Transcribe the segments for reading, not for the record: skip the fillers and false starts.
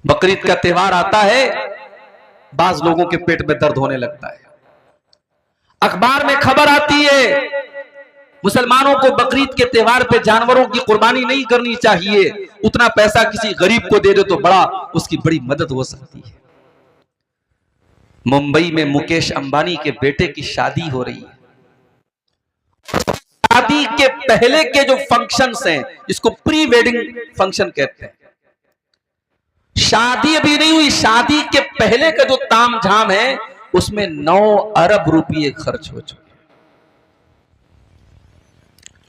बकरीद का त्योहार आता है, बाज लोगों के पेट में दर्द होने लगता है। अखबार में खबर आती है मुसलमानों को बकरीद के त्योहार पे जानवरों की कुर्बानी नहीं करनी चाहिए, उतना पैसा किसी गरीब को दे दो तो उसकी बड़ी मदद हो सकती है। मुंबई में मुकेश अंबानी के बेटे की शादी हो रही है। शादी के पहले के जो फंक्शंस हैं, इसको प्री वेडिंग फंक्शन कहते हैं। शादी अभी नहीं हुई, शादी के पहले का जो तामझाम है उसमें 9 अरब रुपये खर्च हो चुके।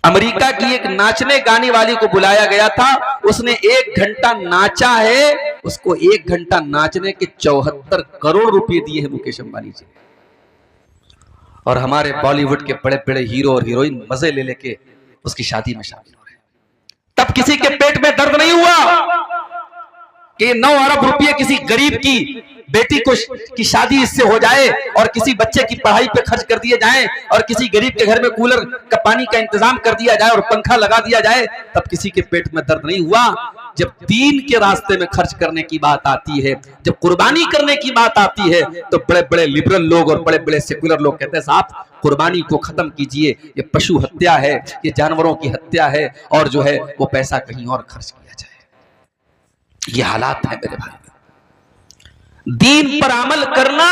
अमेरिका की एक नाचने गाने वाली को बुलाया गया था, उसने 1 घंटा नाचा है, उसको 1 घंटा नाचने के 74 करोड़ रुपए दिए हैं मुकेश अंबानी जी। और हमारे बॉलीवुड के बड़े बड़े हीरो और हीरोइन मजे ले लेके उसकी शादी में शामिल हो रहे हैं। तब किसी के पेट में दर्द नहीं हुआ कि 9 अरब रुपये किसी गरीब की बेटी को की शादी इससे हो जाए और किसी बच्चे की पढ़ाई पे खर्च कर दिए जाएं और किसी गरीब के घर में कूलर का पानी का इंतजाम कर दिया जाए और पंखा लगा दिया जाए, तब किसी के पेट में दर्द नहीं हुआ। जब दीन के रास्ते में खर्च करने की बात आती है, जब कुर्बानी करने की बात आती है, तो बड़े बड़े लिबरल लोग और बड़े बड़े सेकुलर लोग कहते हैं साहब कुर्बानी को खत्म कीजिए, ये पशु हत्या है, ये जानवरों की हत्या है, और जो है वो पैसा कहीं और खर्च किया जाए। ये हालात है मेरे भाई। दीन पर अमल करना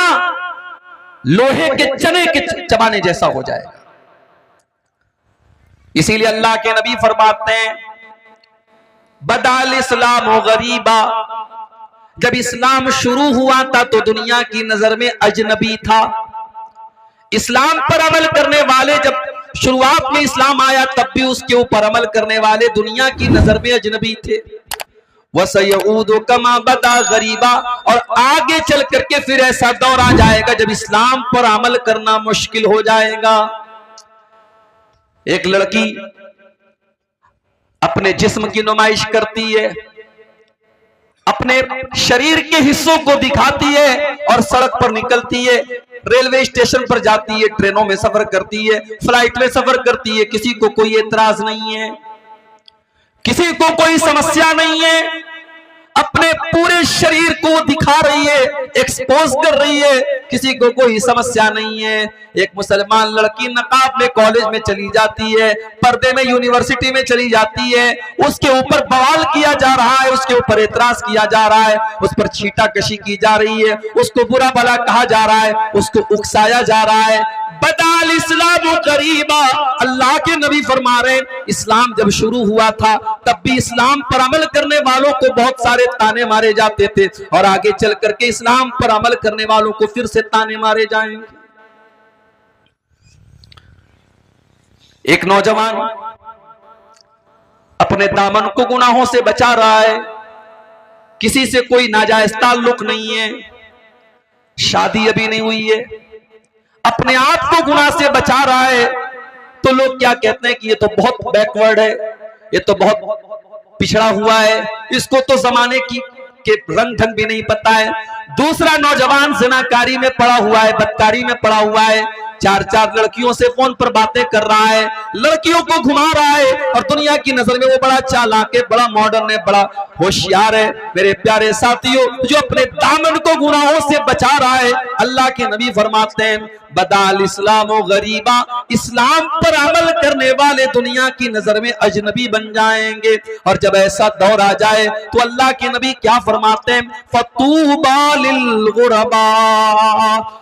लोहे के चने के चबाने जैसा हो जाएगा। इसीलिए अल्लाह के नबी फरमाते हैं बदाल इस्लाम गरीबा, जब इस्लाम शुरू हुआ था तो दुनिया की नजर में अजनबी था। इस्लाम पर अमल करने वाले, जब शुरुआत में इस्लाम आया तब भी उसके ऊपर अमल करने वाले दुनिया की नजर में अजनबी थे। वसयऊदु कमा बदा गरीबा, और आगे चल करके फिर ऐसा दौर आ जाएगा जब इस्लाम पर अमल करना मुश्किल हो जाएगा। एक लड़की अपने जिस्म की नुमाइश करती है, अपने शरीर के हिस्सों को दिखाती है और सड़क पर निकलती है, रेलवे स्टेशन पर जाती है, ट्रेनों में सफर करती है, फ्लाइट में सफर करती है, किसी को कोई एतराज नहीं है, किसी को कोई समस्या नहीं है। अपने पूरे शरीर को दिखा रही है, एक्सपोज कर रही है, किसी को कोई समस्या नहीं है। एक मुसलमान लड़की नकाब में कॉलेज में चली जाती है, पर्दे में यूनिवर्सिटी में चली जाती है, उसके ऊपर बवाल किया जा रहा है, उसके ऊपर एतराज किया जा रहा है, उस पर छींटाकशी की जा रही है, उसको बुरा भला कहा जा रहा है, उसको उकसाया जा रहा है। बदाल इस्लाम गरीबा, अल्लाह के नबी फरमा रहे इस्लाम जब शुरू हुआ था तब भी इस्लाम पर अमल करने वालों को बहुत सारे ताने मारे जाते थे, और आगे चल करके इस्लाम पर अमल करने वालों को फिर से ताने मारे जाएंगे। एक नौजवान अपने दामन को गुनाहों से बचा रहा है, किसी से कोई नाजायज ताल्लुक नहीं है, शादी अभी नहीं हुई है, अपने आप को गुनाह से बचा रहा है, तो लोग क्या कहते हैं कि ये तो बहुत बैकवर्ड है, ये तो बहुत पिछड़ा हुआ है, इसको तो जमाने के रंग ढंग भी नहीं पता है। दूसरा नौजवान ज़िनाकारी में पड़ा हुआ है, बदकारी में पड़ा हुआ है, 4 लड़कियों से फोन पर बातें कर रहा है, लड़कियों को घुमा रहा है, और दुनिया की नजर में वो बड़ा चालाक है, बड़ा मॉडर्न है, बड़ा होशियार है। मेरे प्यारे साथियों, जो अपने दामन को गुनाहों से बचा रहा है, अल्लाह के नबी फरमाते हैं बदाल इस्लाम गरीबा, इस्लाम पर अमल करने वाले दुनिया की नजर में अजनबी बन जाएंगे। और जब ऐसा दौर आ जाए तो अल्लाह के नबी क्या फरमाते हैं फतूबा लिल गुरबा,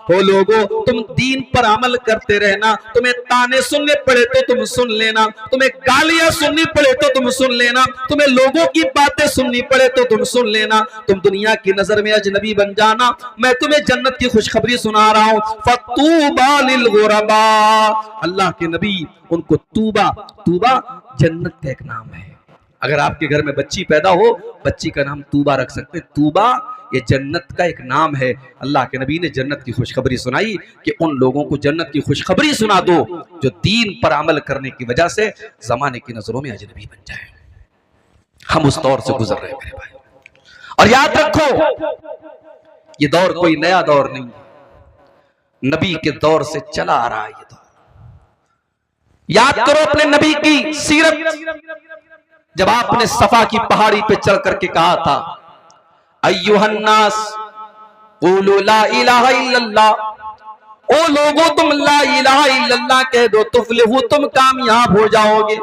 हो लोगो तुम दीन पर अमल करते रहना, तुम्हें ताने सुनने पड़े तो तुम सुन लेना, तुम्हें गालियां सुननी पड़े तो तुम सुन लेना, तुम्हें लोगों की बातें सुननी पड़े तो तुम सुन लेना, तुम दुनिया की नजर में अजनबी बन जाना, मैं तुम्हें जन्नत की खुशखबरी सुना रहा हूं। फतूबा लिल गुरबा, अल्लाह के नबी उनको तूबा, तूबा जन्नत का एक नाम है। अगर आपके घर में बच्ची पैदा हो, बच्ची का नाम तूबा रख सकते हैं। तूबा ये जन्नत का एक नाम है। अल्लाह के नबी ने जन्नत की खुशखबरी सुनाई कि उन लोगों को जन्नत की खुशखबरी सुना दो जो दीन पर अमल करने की वजह से जमाने की नजरों में अजनबी बन जाए। हम उस दौर से गुजर रहे हैं मेरे भाई, और याद रखो ये दौर कोई नया दौर नहीं, नबी के दौर से चला आ रहा है ये दौर। याद करो अपने नबी की सीरत, जब आपने सफा की पहाड़ी पे चढ़ करके कहा था अय्युहन्नास क़ूलू ला इलाहा इल्लल्लाह, ओ लोगों तुम ला इलाहा इल्लल्लाह कह दो तुफ्लिहू, तुम कामयाब हो जाओगे।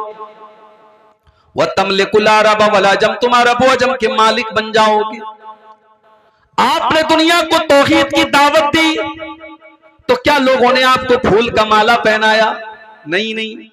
व तमलिकुल अरब वल अजम, तुम अरब व अजम के मालिक बन जाओगे। आपने दुनिया को तौहीद की दावत दी तो क्या लोगों ने आपको फूल का माला पहनाया? नहीं नहीं।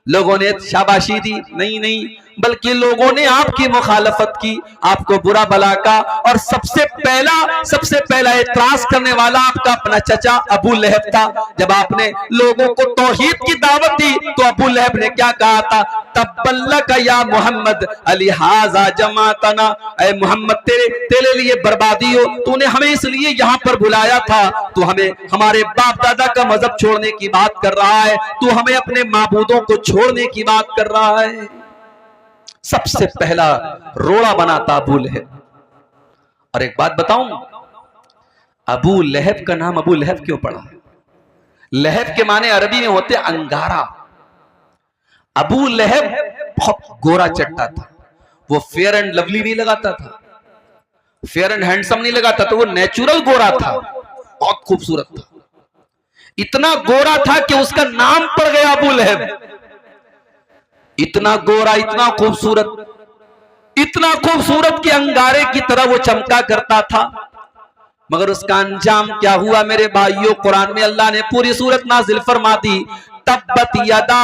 लोगों ने शाबाशी दी? नहीं नहीं। बल्कि लोगों ने आपकी मुखालफत की, आपको बुरा भला कहा। और सबसे पहला एतराज करने वाला आपका अपना चचा अबू लहब था। जब आपने लोगों को तौहीद की दावत दी तो अबू लहब ने क्या कहा था? तब्बल्लक या मोहम्मद अलिहाजा जमातना, ऐ मोहम्मद तेरे लिए बर्बादी हो, तूने हमें इसलिए यहाँ पर बुलाया था, तू हमें हमारे बाप दादा का मजहब छोड़ने की बात कर रहा है, तू हमें अपने माबूदों को छोड़ने की बात कर रहा है। सबसे पहला रोड़ा बना था अबू लहब। और एक बात बताऊं, अबू लहब का नाम अबू लहब क्यों पड़ा? लहब के माने अरबी में होते अंगारा। अबू लहब बहुत गोरा चट्टा था, वो फेयर एंड लवली नहीं लगाता था, फेयर एंड हैंडसम नहीं लगाता था, वो नेचुरल गोरा था, बहुत खूबसूरत था। इतना गोरा था कि उसका नाम पड़ गया अबू लहब। इतना गोरा, इतना खूबसूरत कि अंगारे की तरह वो चमका करता था। मगर उसका अंजाम क्या हुआ मेरे भाइयों? कुरान में अल्लाह ने पूरी सूरत नाजिल फरमा दी, तब्बत यदा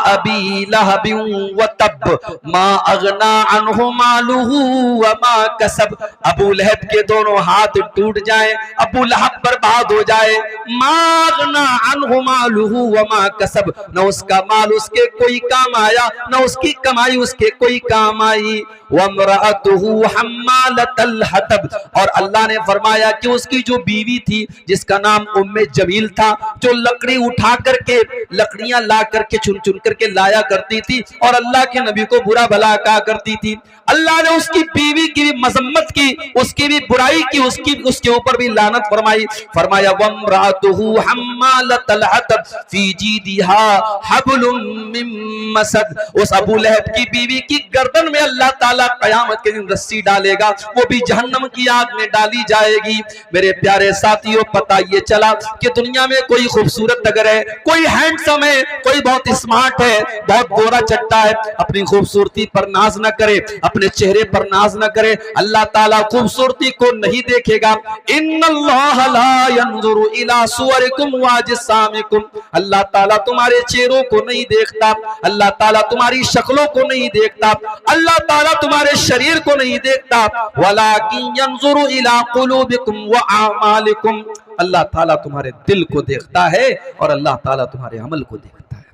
अबी लहबिन व तब मा अगना अन्हु मालुहु व मा कसब। अबू लहब के दोनों हाथ टूट जाएं, अबू लहब बर्बाद हो जाए। मा अगना अन्हु मालुहु व मा कसब, न उसका माल उसके कोई काम आया, न उसकी कमाई उसके कोई काम आई। वम्रअतुहु हम्मालतल हतब, और अल्लाह ने फरमाया कि उसकी जो बीवी थी जिसका नाम उम्मे जमील था, जो लकड़ी उठा करके लकड़ियां ला करके चुन चुन करके लाया करती थी और अल्लाह के नबी को बुरा भला कहा करती थी, अल्लाह ने उसकी बीवी की भी मजम्मत की, उसकी भी बुराई की, उसके ऊपर भी लानत फरमाई। फरमाया वम्रातुहु हम्मालतल हतब फी जीदिहा हब्लुम मिन मसद, उस अबू लहब की बीवी की गर्दन में अल्लाह ताला कयामत के दिन रस्सी डालेगा, वो भी जहन्नम की आग में डाली जाएगी। मेरे प्यारे साथियों, पता ये चला कि दुनिया में कोई खूबसूरत अगर है, कोई हैंडसम है, कोई बहुत स्मार्ट है, बहुत गोरा चट्टा है, अपनी खूबसूरती पर नाज न करे, अपने चेहरे पर नाज न करे। अल्लाह ताला खूबसूरती को नहीं देखेगा। इन्नल्लाह ला यंजुरु इला सुवरिकुम व अजसामिकुम, अल्लाह ताला तुम्हारे चेहरों को नहीं देखता, अल्लाह ताला तुम्हारी शक्लों को नहीं देखता, अल्लाह ताला तुम्हारे शरीर को नहीं देखता, वलाकिन यंजुरु इला कुलूबिकुम व आमालिकुम, अल्लाह ताला तुम्हारे दिल को देखता है और अल्लाह ताला तुम्हारे अमल को देखता है।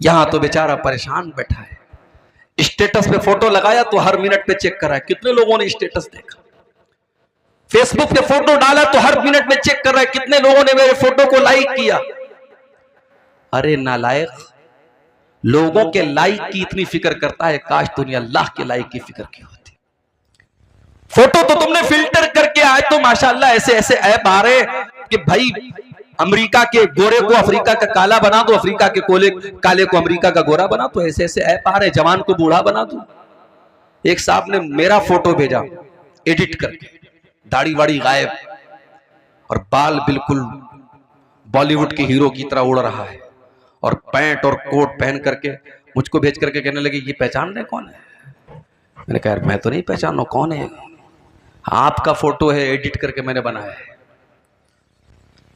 यहां तो बेचारा परेशान बैठा है, स्टेटस पे फोटो लगाया तो हर मिनट पे चेक कर रहा है कितने लोगों ने स्टेटस देखा, फेसबुक पे फोटो डाला तो हर मिनट में चेक कर रहा है कितने लोगों ने मेरे फोटो को लाइक किया। अरे नालायक, लोगों के लाइक की इतनी फिक्र करता है, काश दुनिया अल्लाह के लाइक की फिक्र की होती। फोटो तो तुमने फिल्टर करके आए तो माशाअल्लाह ऐसे ऐसे ऐप आ रहे कि भाई अमेरिका के गोरे को अफ्रीका का काला बना दो, अफ्रीका के काले को अमेरिका का गोरा बना दो, ऐसे ऐसे ऐप आ रहे, जवान को बूढ़ा बना दो। एक साहब ने मेरा फोटो भेजा एडिट करके, दाढ़ी वाड़ी गायब और बाल बिल्कुल बॉलीवुड के हीरो की तरह उड़ रहा है और पैंट और कोट पहन करके मुझको भेज करके कहने लगे ये पहचान रहे कौन है? मैंने कहा मैं तो नहीं पहचान रहा, कौन है? आपका फोटो है, एडिट करके मैंने बनाया है।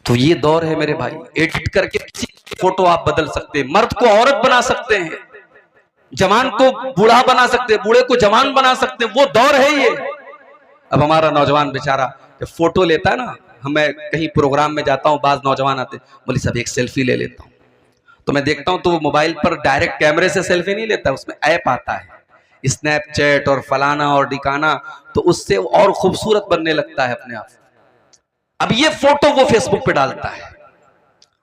तो ये दौर है मेरे भाई, एडिट करके किसी फोटो आप बदल सकते हैं, मर्द को औरत बना सकते हैं, जवान को बूढ़ा बना सकते हैं, बूढ़े को जवान बना सकते हैं, वो दौर है ये। अब हमारा नौजवान बेचारा जब फोटो लेता है ना, मैं कहीं प्रोग्राम में जाता हूँ, बाज नौजवान आते, बोले सब एक सेल्फी ले लेता हूँ, तो मैं देखता हूँ तो वो मोबाइल पर डायरेक्ट कैमरे से सेल्फी नहीं लेता, उसमें ऐप आता है स्नैपचैट और फलाना और डिकाना, तो उससे और खूबसूरत बनने लगता है अपने आप। अब ये फोटो वो फेसबुक पे डालता है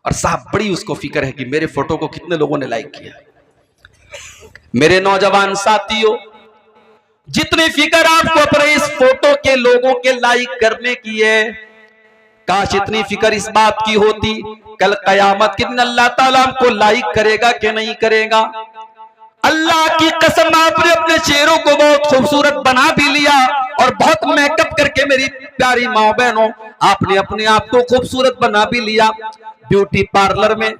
और साहब बड़ी उसको फिक्र है कि मेरे फोटो को कितने लोगों ने लाइक किया। मेरे नौजवान साथियों, जितनी फिक्र आपको अपने इस फोटो के लोगों के लाइक करने की है, काश इतनी फिक्र इस बात की होती कल कयामत के दिन अल्लाह ताला हमको लाइक करेगा कि नहीं करेगा। अल्लाह की कसम, आपने अपने चेहरों को बहुत खूबसूरत बना भी लिया और बहुत मेरी प्यारी माँ बहनों, आपने अपने आप को खूबसूरत बना भी लिया ब्यूटी पार्लर में।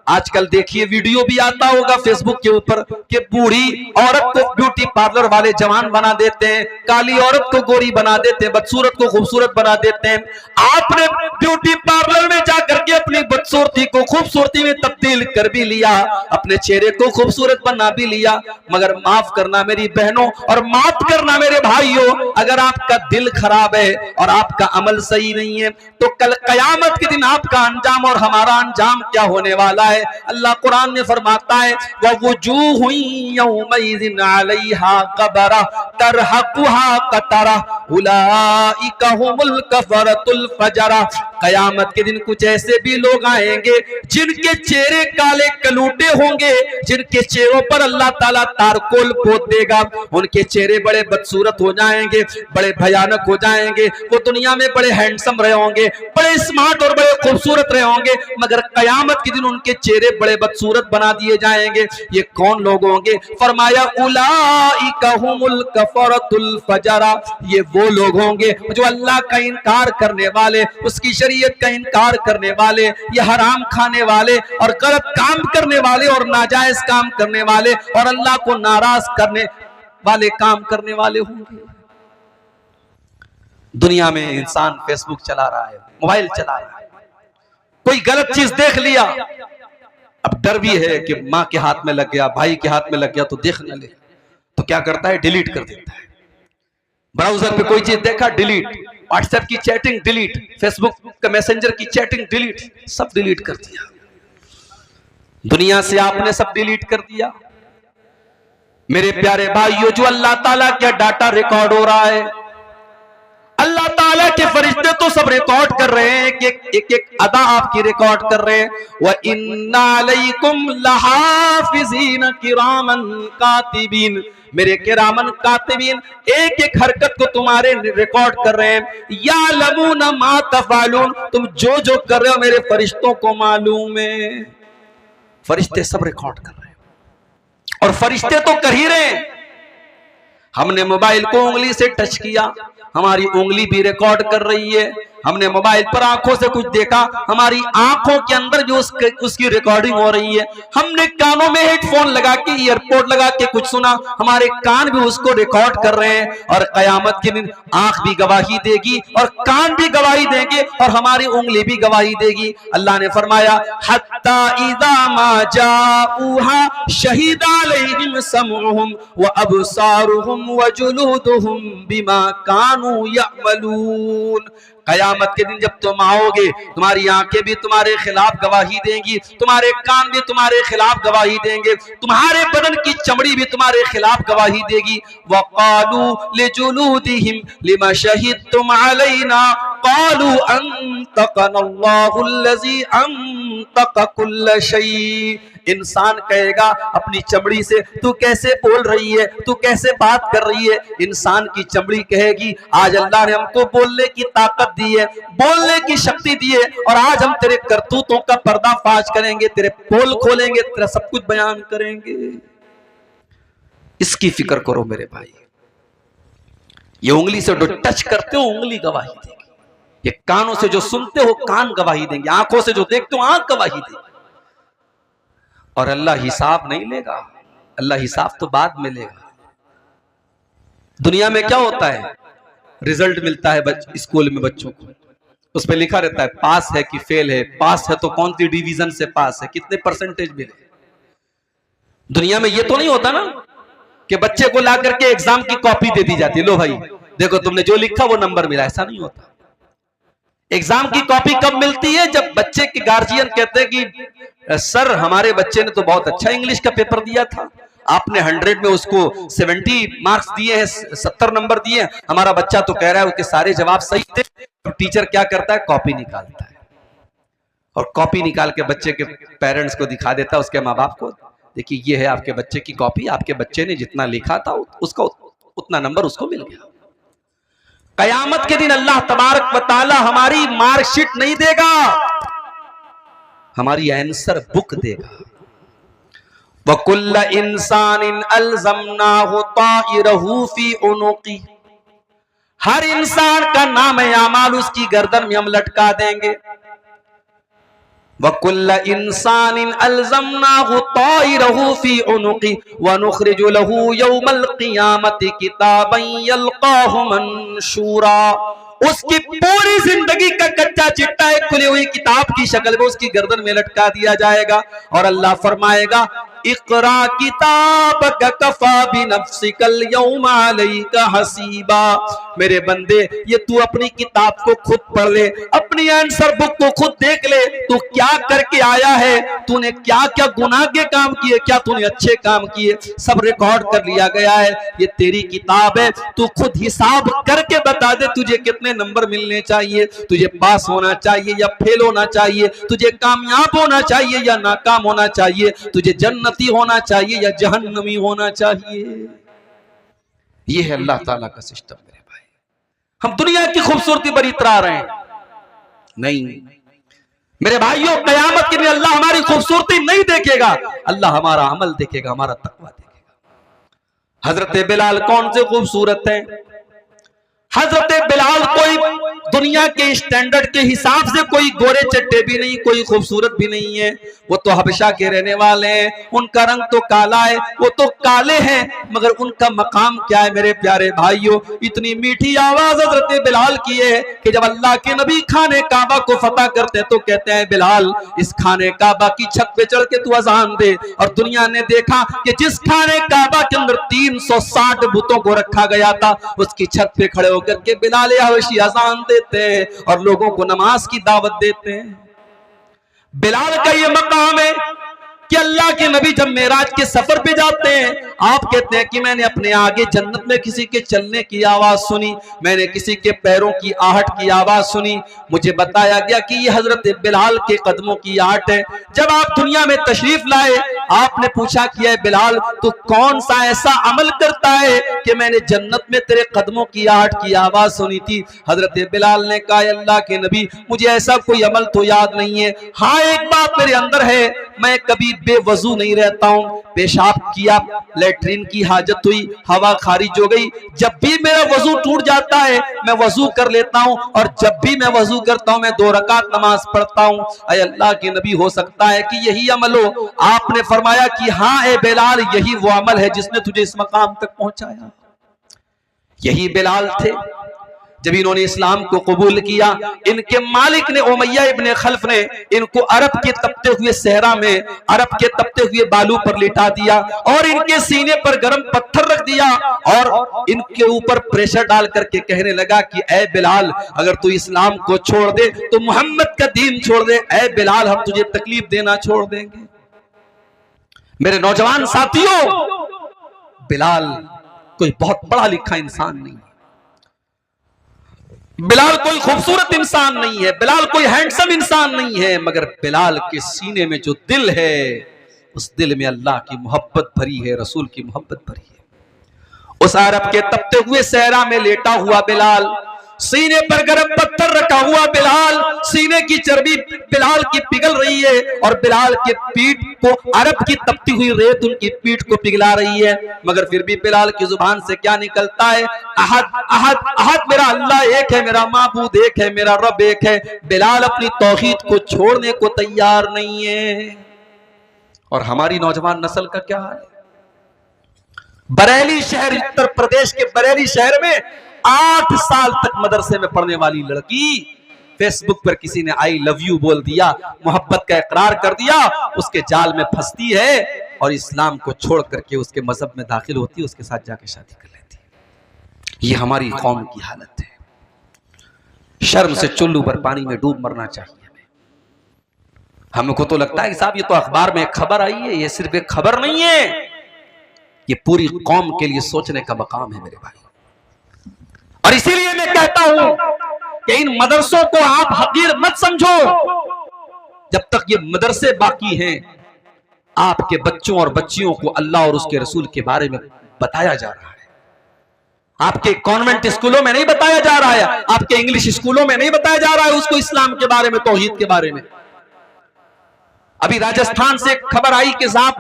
आजकल देखिए वीडियो भी आता होगा फेसबुक के ऊपर कि बूढ़ी औरत को ब्यूटी पार्लर वाले जवान बना देते हैं, काली औरत को गोरी बना देते हैं, बदसूरत को खूबसूरत बना देते हैं। आपने ब्यूटी पार्लर में जाकर के अपनी बदसूरती को खूबसूरती में तब्दील कर भी लिया, अपने चेहरे को खूबसूरत बना भी लिया। मगर माफ करना मेरी बहनों और माफ करना मेरे भाइयों, अगर आपका दिल खराब है और आपका अमल सही नहीं है तो कल कयामत के दिन आपका अंजाम और हमारा अंजाम क्या होने वाला है। अल्लाह कुरान में फरमाता है ववुजूहु यौमइज़िन अलैहा ग़बरा तरहकुहा क़तरा उलाइका हुमुल कफ़रतुल फजरा। कयामत के दिन कुछ ऐसे भी लोग आएंगे जिनके चेहरे काले कलूटे होंगे, जिनके चेहरों पर अल्लाह ताला तारकोल पोत देगा। उनके चेहरे बड़े बदसूरत हो जाएंगे, बड़े भयानक हो जाएंगे। वो दुनिया में बड़े हैंडसम रहे होंगे, बड़े स्मार्ट और बड़े खूबसूरत रहे होंगे, मगर कयामत के दिन उनके चेहरे बड़े बदसूरत बना दिए जाएंगे। ये कौन लोग होंगे? फरमाया उलाइका हुमुल कफ़रतुल फजरा। ये वो लोग होंगे जो अल्लाह का इनकार करने वाले, उसकी शरीयत का इनकार करने वाले, ये हराम खाने वाले और गलत काम करने वाले और नाजायज काम करने वाले और अल्लाह को नाराज करने वाले काम करने वाले होंगे। दुनिया में इंसान फेसबुक चला रहा है, मोबाइल चला रहा है, कोई गलत चीज देख लिया, अब डर भी है कि माँ के हाथ में लग गया, भाई के हाथ में लग गया तो देख न ले, तो क्या करता है? डिलीट कर देता है। ब्राउजर पे कोई चीज देखा, डिलीट। व्हाट्सएप की चैटिंग डिलीट, फेसबुक का मैसेंजर की चैटिंग डिलीट, सब डिलीट कर दिया। दुनिया से आपने सब डिलीट कर दिया। मेरे प्यारे भाइयों, जो अल्लाह ताला का डाटा रिकॉर्ड हो रहा है, अल्लाह ताला के फरिश्ते तो सब रिकॉर्ड कर रहे हैं, एक एक अदा आपकी रिकॉर्ड कर रहे हैं। व इन्ना अलैकुम लहाफिज़ीन किरामन कातिबीन, मेरे किरामन कातिबीन एक एक हरकत को तुम्हारे रिकॉर्ड कर रहे हैं। यालमूना मा तफअलून, तुम जो जो कर रहे हो मेरे फरिश्तों को मालूम है। फरिश्ते सब रिकॉर्ड कर रहे हैं और फरिश्ते तो कर ही रहे हैं। हमने मोबाइल को उंगली से टच किया, हमारी उंगली भी रिकॉर्ड कर रही है। हमने मोबाइल पर आंखों से कुछ देखा, हमारी आंखों के अंदर भी उसकी रिकॉर्डिंग हो रही है। हमने कानों में हेडफोन लगा के, ईयरपोर्ट लगा के कुछ सुना, हमारे कान भी उसको रिकॉर्ड कर रहे हैं। और कयामत के दिन आंख भी गवाही देगी और कान भी गवाही देंगे और हमारी उंगली भी गवाही देगी। अल्लाह ने फरमाया हत्ता इज़ा मा जाऊहा शहीदा अलैहिम समउहुम व अबसारुहुम व जुलूदुहुम बिमा कानू यअमलून। कयामत के दिन जब तुम आओगे, तुम्हारी आंखें भी तुम्हारे खिलाफ गवाही देंगी, तुम्हारे कान भी तुम्हारे खिलाफ गवाही देंगे, तुम्हारे बदन की चमड़ी भी तुम्हारे खिलाफ गवाही देगी। वक़ालू लिजुलूदिहिम लिमा शहिदतुम अलैना क़ालू अंतक़नल्लाहु अल्लज़ी अंतक़ कुल्ल शै। इंसान कहेगा अपनी चमड़ी से, तू कैसे बोल रही है, तू कैसे बात कर रही है? इंसान की चमड़ी कहेगी आज अल्लाह ने हमको बोलने की ताकत दी है, बोलने की शक्ति दी है और आज हम तेरे करतूतों का पर्दाफाश करेंगे, तेरे पोल खोलेंगे, तेरा सब कुछ बयान करेंगे। इसकी फिक्र करो मेरे भाई। ये उंगली से जो टच करते हो उंगली गवाही देगी, ये कानों से जो सुनते हो कान गवाही देंगे, आंखों से जो देखते हो आंख गवाही देगी। और अल्लाह हिसाब नहीं लेगा, अल्लाह हिसाब तो बाद में लेगा। दुनिया में क्या होता है? रिजल्ट मिलता है स्कूल में बच्चों को, उस पर लिखा रहता है पास है कि फेल है, पास है तो कौन सी डिवीजन से पास है, कितने परसेंटेज मिले। दुनिया में ये तो नहीं होता ना कि बच्चे को ला करके एग्जाम की कॉपी दे दी जाती है, लो भाई देखो तुमने जो लिखा वो नंबर मिला। ऐसा नहीं होता। एग्जाम की कॉपी कब मिलती है? जब बच्चे के गार्जियन कहते हैं कि सर हमारे बच्चे ने तो बहुत अच्छा इंग्लिश का पेपर दिया था, आपने 100 में उसको 70 मार्क्स दिए हैं, 70 नंबर दिए हैं, हमारा बच्चा तो कह रहा है उसके सारे जवाब सही थे। तो टीचर क्या करता है? कॉपी निकालता है और कॉपी निकाल के बच्चे के पेरेंट्स को दिखा देता है, उसके माँ बाप को, देखिए ये है आपके बच्चे की कॉपी, आपके बच्चे ने जितना लिखा था उसका उतना नंबर उसको मिल गया। कयामत के दिन अल्लाह तबारक व तआला हमारी मार्कशीट नहीं देगा, हमारी आंसर बुक देगा। वकुल्ल इंसानिन अलज़मनाहु ताइरहु फी उनुक़ी, हर इंसान का नाम आमाल उसकी गर्दन में हम लटका देंगे। वकुल्ल इंसानिन अलज़मनाहु ताइरहु फी उनुक़ि व नुख़रिजु लहू यौमल क़ियामति किताबन यल्क़ाहु मनशूरा। उसकी पूरी जिंदगी का कच्चा चिट्ठा एक खुली हुई किताब की शक्ल में उसकी गर्दन में लटका दिया जाएगा और अल्लाह फरमाएगा इक़रा किताबक कफ़ा बिनफ़्सिकल यौमा अलैका हसीबा। मेरे बंदे ये तू अपनी किताब को खुद पढ़ ले, अपनी आंसर बुक को खुद देख ले, तू क्या करके आया है, तूने क्या क्या गुनाह के काम किए, क्या तूने अच्छे काम किए, सब रिकॉर्ड कर लिया गया है। ये तेरी किताब है, तू खुद हिसाब करके बता दे तुझे कितने नंबर मिलने चाहिए, तुझे पास होना चाहिए या फेल होना चाहिए, तुझे कामयाब होना चाहिए या नाकाम होना चाहिए, तुझे जन्नती होना चाहिए या जहन्नमी होना चाहिए। ये है अल्लाह ताला का सिस्टम मेरे भाई। हम दुनिया की खूबसूरती पर इतरा रहे हैं नहीं मेरे भाइयों, कयामत के दिन अल्लाह हमारी खूबसूरती नहीं देखेगा, अल्लाह हमारा अमल देखेगा, हमारा तकवा देखेगा। हजरत बिलाल कौन से खूबसूरत है? हजरत बिलाल कोई दुनिया के स्टैंडर्ड के हिसाब से कोई गोरे चट्टे भी नहीं, कोई खूबसूरत भी नहीं है। वो तो हबशा के रहने वाले हैं, उनका रंग तो काला है, वो तो काले हैं, मगर उनका मकाम क्या है मेरे प्यारे भाइयों? इतनी मीठी आवाज हजरत बिलाल की है कि जब अल्लाह के नबी खाने काबा को फतह करते हैं तो कहते हैं बिलाल इस खाने काबा की छत पे चढ़ के तू अजान दे। और दुनिया ने देखा कि जिस खाने काबा के अंदर 360 बुतों को रखा गया था उसकी छत पे खड़े होकर के बिलाल हबशी अजान देते हैं और लोगों को नमाज की दावत देते हैं। बिलाल का ये मकाम है कि अल्लाह के नबी जब मेराज के सफर पे जाते हैं, आप कहते हैं कि मैंने अपने आगे जन्नत में किसी के चलने की आवाज सुनी, मैंने किसी के पैरों की आहट की आवाज सुनी, मुझे बताया गया कि ये हजरत बिलाल के कदमों की आहट है। जब आप दुनिया में तशरीफ लाए, आपने पूछा कि बिलाल तू कौन सा ऐसा अमल करता है कि मैंने जन्नत में तेरे कदमों की आहट की आवाज सुनी थी? हजरत बिलाल ने कहा अल्लाह के नबी मुझे ऐसा कोई अमल तो याद नहीं है, हाँ एक बात मेरे अंदर है, मैं कभी बेवजू नहीं रहता हूं, पेशाब किया, लेटरिन की हाजत हुई, हवा खारिज हो गई, जब भी मेरा वजू टूट जाता है मैं वजू कर लेता हूं और जब भी मैं वजू करता हूं मैं 2 रकात नमाज पढ़ता हूं। अय अल्लाह के नबी हो सकता है कि यही अमल हो? आपने फरमाया कि हाँ ए बिलाल यही वो अमल है जिसने तुझे इस मकाम तक पहुंचाया। यही बिलाल थे जब इन्होंने इस्लाम को कबूल किया, इनके मालिक ने उमैया इब्ने खल्फ ने इनको अरब के तपते हुए सहरा में, अरब के तपते हुए बालू पर लिटा दिया और इनके सीने पर गर्म पत्थर रख दिया और इनके ऊपर प्रेशर डाल करके कहने लगा कि ए बिलाल अगर तू इस्लाम को छोड़ दे तो मोहम्मद का दीन छोड़ दे, ए बिलाल हम तुझे तकलीफ देना छोड़ देंगे। मेरे नौजवान साथियों, बिलाल कोई बहुत पढ़ा लिखा इंसान नहीं, बिलाल कोई खूबसूरत इंसान नहीं है, बिलाल कोई हैंडसम इंसान नहीं है, मगर बिलाल के सीने में जो दिल है उस दिल में अल्लाह की मोहब्बत भरी है, रसूल की मोहब्बत भरी है। उस अरब के तपते हुए सहरा में लेटा हुआ बिलाल, सीने पर गर्म पत्थर रखा हुआ बिलाल, सीने की चर्बी बिलाल की पिघल रही है और बिलाल के पीठ को अरब की तपती हुई रेत उनकी पीठ को पिघला रही है, मगर फिर भी बिलाल की जुबान से क्या निकलता है? अहद अहद अहद, मेरा अल्लाह एक है, मेरा माबूद एक है, मेरा रब एक है। बिलाल अपनी तौहीद को छोड़ने को तैयार नहीं है। और हमारी नौजवान नस्ल का क्या हाल है? बरेली शहर, उत्तर प्रदेश के बरेली शहर में 8 साल तक मदरसे में पढ़ने वाली लड़की फेसबुक पर किसी ने आई लव यू बोल दिया, मोहब्बत का इकरार कर दिया, उसके जाल में फंसती है और इस्लाम को छोड़ करके उसके मजहब में दाखिल होती है, उसके साथ जाके शादी कर लेती है। ये हमारी कौम की हालत है। शर्म से चुल्लू पर पानी में डूब मरना चाहिए। हमको तो लगता है कि साहब ये तो अखबार में एक खबर आई है, ये सिर्फ एक खबर नहीं है, ये पूरी कौम के लिए सोचने का मकाम है मेरे भाई। और इसीलिए मैं कहता हूं कि इन मदरसों को आप हकीर मत समझो। जब तक ये मदरसे बाकी हैं, आपके बच्चों और बच्चियों को अल्लाह और उसके रसूल के बारे में बताया जा रहा है। आपके कॉन्वेंट स्कूलों में नहीं बताया जा रहा है, आपके इंग्लिश स्कूलों में नहीं बताया जा रहा है उसको इस्लाम के बारे में, तौहीद के बारे में। अभी राजस्थान से खबर आई कि साहब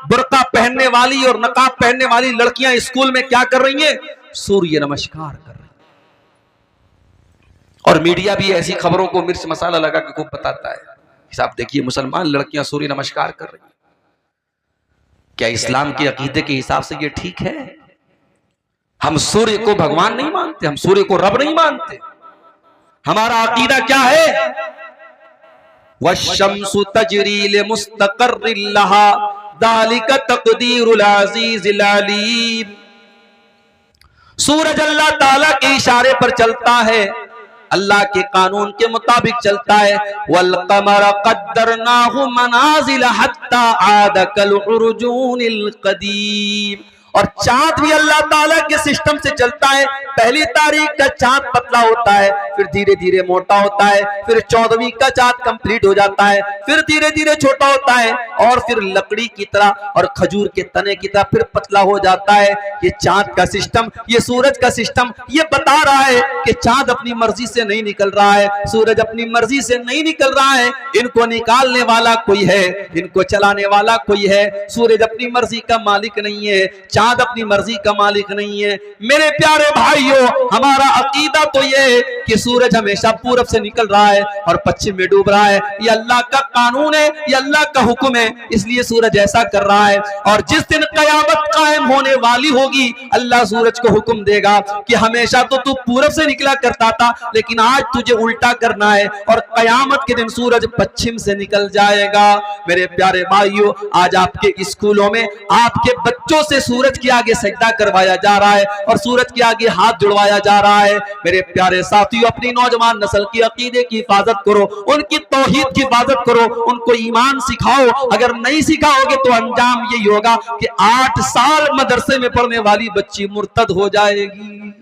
बुर्का पहनने वाली और नकाब पहनने वाली लड़कियां स्कूल में क्या कर रही हैं? सूर्य नमस्कार कर रही हैं। और मीडिया भी ऐसी खबरों को मिर्च मसाला लगा के खूब बताता है। साहब देखिए, मुसलमान लड़कियां सूर्य नमस्कार कर रही हैं। क्या इस्लाम के अकीदे के हिसाब से ये ठीक है? हम सूर्य को भगवान नहीं मानते, हम सूर्य को रब नहीं मानते। हमारा अकीदा क्या है? वश्शम्सु तजरी लिमुस्तक़र्रिन लहा ज़ालिका तक़दीरुल अज़ीज़िल अलीम। सूरज अल्लाह ताला के इशारे पर चलता है, अल्लाह के कानून के मुताबिक चलता है। वल क़मर क़द्दरनाहु मनाज़िल हत्ता आद कल उर्जूनिल क़दीम। और चांद भी अल्लाह ताला के सिस्टम से चलता है। पहली तारीख का चांद पतला होता है, फिर धीरे धीरे मोटा होता है, फिर 14वीं का चांद कंप्लीट हो जाता है, फिर धीरे धीरे छोटा होता है, और फिर लकड़ी की तरह और खजूर के तने की तरह फिर पतला हो जाता है। ये चांद का सिस्टम, ये सूरज का सिस्टम ये बता रहा है कि चांद अपनी मर्जी से नहीं निकल रहा है, सूरज अपनी मर्जी से नहीं निकल रहा है। इनको निकालने वाला कोई है, इनको चलाने वाला कोई है। सूरज अपनी मर्जी का मालिक नहीं है, चांद अपनी मर्जी का मालिक नहीं है। मेरे प्यारे भाइयों, हमारा अकीदा तो ये है कि सूरज हमेशा पूरब से निकल रहा है और पश्चिम में डूब रहा है। ये अल्लाह का कानून है, ये अल्लाह का हुक्म है, इसलिए सूरज ऐसा कर रहा है। और जिस दिन कयामत कायम होने वाली होगी, अल्लाह सूरज को हुक्म देगा कि हमेशा तो तू पूरब से निकला करता था, लेकिन आज तुझे उल्टा करना है, और कयामत के दिन सूरज पश्चिम से निकल जाएगा। मेरे प्यारे भाइयों, आज आपके स्कूलों में आपके बच्चों से सूरज के आगे सजदा करवाया जा रहा है और सूरज के आगे हाथ जुड़वाया जा रहा है। मेरे प्यारे साथियों, अपनी नौजवान नस्ल की अकीदे की हिफाजत करो, उनकी तौहीद की हिफाजत करो, उनको ईमान सिखाओ। अगर नहीं सिखाओगे तो अंजाम यही होगा कि 8 साल मदरसे में पढ़ने वाली बच्ची मुर्तद हो जाएगी।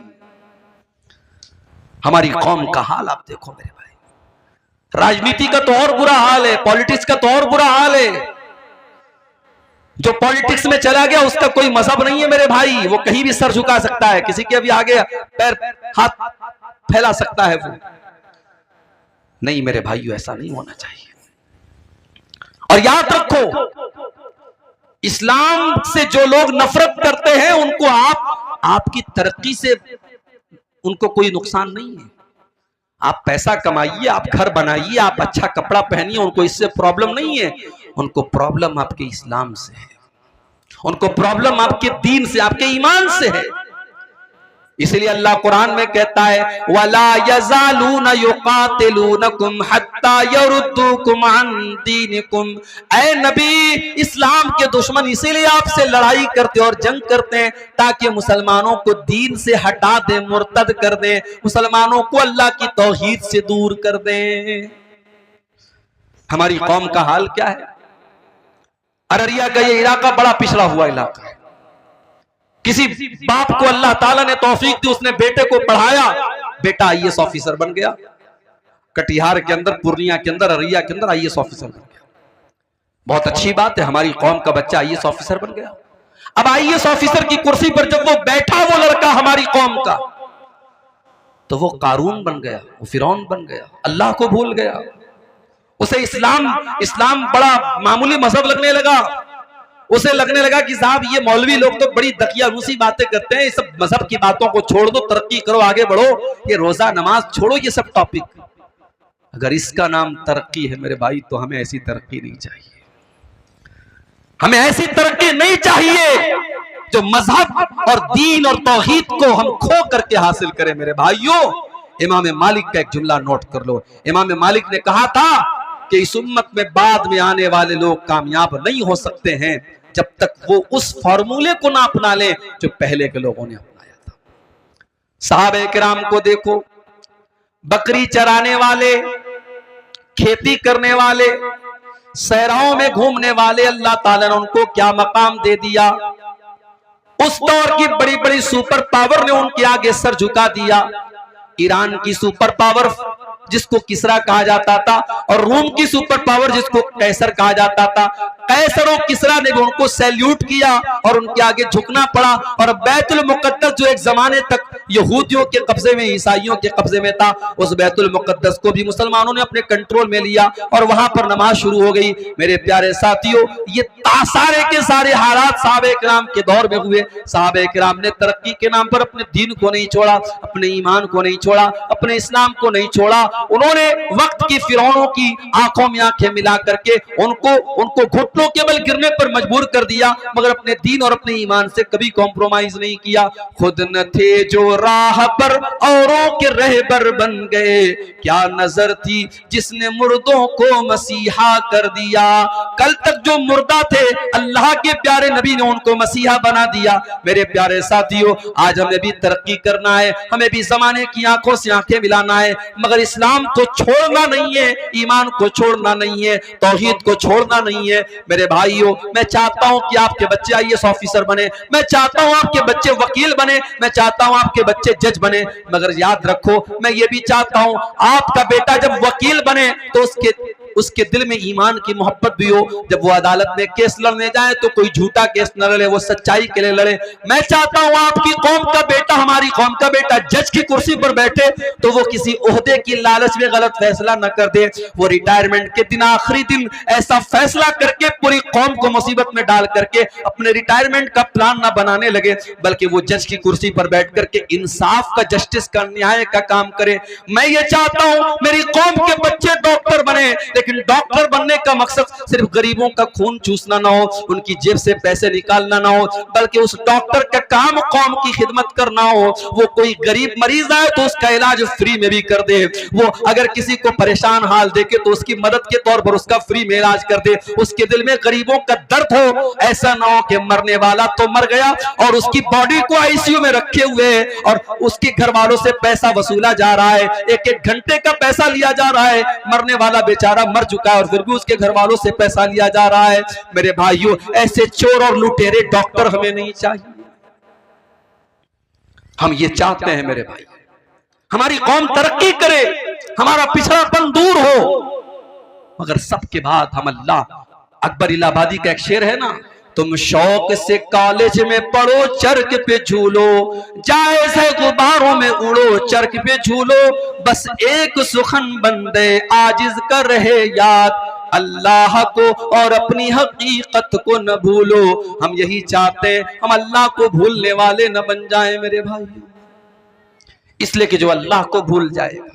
हमारी कौम का हाल आप देखो मेरे भाई। राजनीति का तो और बुरा हाल है, पॉलिटिक्स का तो और बुरा हाल है। जो पॉलिटिक्स में चला गया उसका कोई मजहब नहीं है मेरे भाई, वो कहीं भी सर झुका सकता है, किसी के अभी आगे पैर हाथ फैला सकता है वो। नहीं मेरे भाइयों, ऐसा नहीं होना चाहिए। और याद रखो, इस्लाम से जो लोग नफरत करते हैं उनको आपकी तरक्की से उनको कोई नुकसान नहीं है। आप पैसा कमाइए, आप घर बनाइए, आप अच्छा कपड़ा पहनिए, उनको इससे प्रॉब्लम नहीं है। उनको प्रॉब्लम आपके इस्लाम से है, उनको प्रॉब्लम आपके दीन से, आपके ईमान से है। इसलिए अल्लाह कुरान में कहता है, वला यज़ालूना युकातिलूनकुम हत्ता यरुद्दूकुम अन दीनिकुम। ऐ नबी, इस्लाम के दुश्मन इसीलिए आपसे लड़ाई करते और जंग करते हैं ताकि मुसलमानों को दीन से हटा दें, मुर्तद कर दें, मुसलमानों को अल्लाह की तौहीद से दूर कर दें। हमारी कौम का हाल क्या है? अररिया का ये इलाका बड़ा पिछड़ा हुआ इलाका है। किसी बाप को अल्लाह ताला ने तौफीक दी, उसने बेटे को पढ़ाया, बेटा आईएएस ऑफिसर बन गया। कटिहार के अंदर, पूर्णिया के अंदर, अररिया के अंदर आईएएस ऑफिसर बन गया। बहुत अच्छी बात है, हमारी कौम का बच्चा आईएएस ऑफिसर बन गया। अब आईएएस ऑफिसर की कुर्सी पर जब वो बैठा, वो लड़का हमारी कौम का, तो वो कारून बन गया, वो फिरौन बन गया, अल्लाह को भूल गया। उसे इस्लाम बड़ा मामूली मजहब लगने लगा। उसे लगने लगा कि साहब ये मौलवी लोग तो बड़ी दकियानूसी बातें करते हैं, ये सब मजहब की बातों को छोड़ दो, तरक्की करो, आगे बढ़ो, ये रोजा नमाज छोड़ो, ये सब टॉपिक। अगर इसका नाम तरक्की है मेरे भाई, तो हमें ऐसी तरक्की नहीं चाहिए। हमें ऐसी तरक्की नहीं चाहिए जो मजहब और दीन और तौहीद को हम खो करके हासिल करें मेरे भाइयों। इमाम मालिक का एक जुमला नोट कर लो। इमाम मालिक ने कहा था कि इस उम्मत में बाद में आने वाले लोग कामयाब नहीं हो सकते हैं जब तक वो उस फॉर्मूले को ना अपना लें जो पहले के लोगों ने अपनाया था। सहाबे किराम को देखो, बकरी चराने वाले, खेती करने वाले, सहराओं में घूमने वाले, अल्लाह ताला ने उनको क्या मकाम दे दिया। उस दौर की बड़ी बड़ी सुपर पावर ने उनके आगे सर झुका दिया। ईरान की सुपर पावर जिसको किसरा कहा जाता था, और रोम की सुपर पावर जिसको कैसर कहा जाता था, कैसर और किसरा ने भी उनको सैल्यूट किया और उनके आगे झुकना पड़ा। और बैतुल मुकद्दस जो एक जमाने तक यहूदियों के कब्जे में, ईसाइयों के कब्जे में था। उस बैतुल मुकद्दस को भी मुसलमानों ने अपने कंट्रोल में लिया और वहां पर नमाज शुरू हो गई। मेरे प्यारे साथियों, ये सारे के सारे हालात सहाबे किराम के दौर में हुए। सहाबे किराम ने तरक्की के नाम पर अपने दीन को नहीं छोड़ा, अपने ईमान को नहीं छोड़ा, अपने इस्लाम को नहीं छोड़ा। उन्होंने वक्त की फिरौनों की आंखों में आंखें मिला करके उनको घुटनों के बल गिरने पर मजबूर कर दिया, मगर अपने दीन और अपने ईमान से कभी कॉम्प्रोमाइज नहीं किया। खुद न थे जो राह पर, औरों के रहबर बन गए। क्या नजर थी जिसने मुर्दों को मसीहा कर दिया। कल तक जो मुर्दा थे, अल्लाह के प्यारे नबी ने उनको मसीहा बना दिया। मेरे प्यारे साथियों, आज हमें भी तरक्की करना है, हमें भी जमाने की आंखों से आंखें मिलाना है, मगर इस्लाम को छोड़ना नहीं है, ईमान को छोड़ना नहीं है, तौहीद को छोड़ना नहीं है। मेरे भाइयों, मैं चाहता हूं कि आपके बच्चे आईएएस ऑफिसर बने, मैं चाहता हूं आपके बच्चे वकील बने, मैं चाहता हूं आपके बच्चे जज बने, मगर याद रखो, मैं ये भी चाहता हूं आपका बेटा जब वकील बने तो उसके दिल में ईमान की मोहब्बत भी हो। जब वो अदालत में केस लड़ने जाए तो कोई झूठा केस न लड़े, वो सच्चाई के लिए लड़े। मैं चाहता हूं आपकी कौम का बेटा, हमारी कौम का बेटा जज की कुर्सी पर बैठे तो वो किसी ओहदे की लालच में गलत फैसला न कर दे। वो रिटायरमेंट के दिन, आखिरी दिन ऐसा फैसला करके पूरी कौम को मुसीबत में डाल करके अपने रिटायरमेंट का प्लान न बनाने लगे, बल्कि वो जज की कुर्सी पर बैठ करके इंसाफ का, जस्टिस का, न्याय का काम करे। मैं ये चाहता हूं मेरी कौम के बच्चे डॉक्टर बने, लेकिन डॉक्टर बनने का मकसद सिर्फ गरीबों का खून चूसना ना हो, उनकी जेब से पैसे निकालना ना हो, बल्कि उस डॉक्टर का काम कौम की खिदमत करना हो। वो कोई गरीब मरीज आए तो उसका इलाज फ्री में भी कर दे, वो अगर किसी को परेशान हाल देखे तो उसकी मदद के तौर पर उसका फ्री में इलाज कर दे, उसके दिल में गरीबों का दर्द हो। ऐसा ना हो कि मरने वाला तो मर गया और उसकी बॉडी को आईसीयू में रखे हुए और उसके घर वालों से पैसा वसूला जा रहा है, एक एक घंटे का पैसा लिया जा रहा है। मरने वाला बेचारा मर चुका है और फिर भी उसके घर वालों से पैसा लिया जा रहा है। मेरे भाइयों, ऐसे चोर और लुटेरे डॉक्टर हमें नहीं चाहिए। हम ये चाहते हैं मेरे भाई, हमारी कौम तरक्की करे, हमारा पिछड़ापन दूर हो, मगर सबके बाद हम अल्लाह, अकबर इलाहाबादी का एक शेर है ना, तुम शौक से कॉलेज में पढ़ो, चरक पे झूलो, जायज है गुब्बारों में उड़ो, चरक पे झूलो, बस एक सुखन बंदे आजिज कर रहे याद, अल्लाह को और अपनी हकीकत को न भूलो। हम यही चाहते हैं, हम अल्लाह को भूलने वाले न बन जाएं मेरे भाई। इसलिए कि जो अल्लाह को भूल जाएगा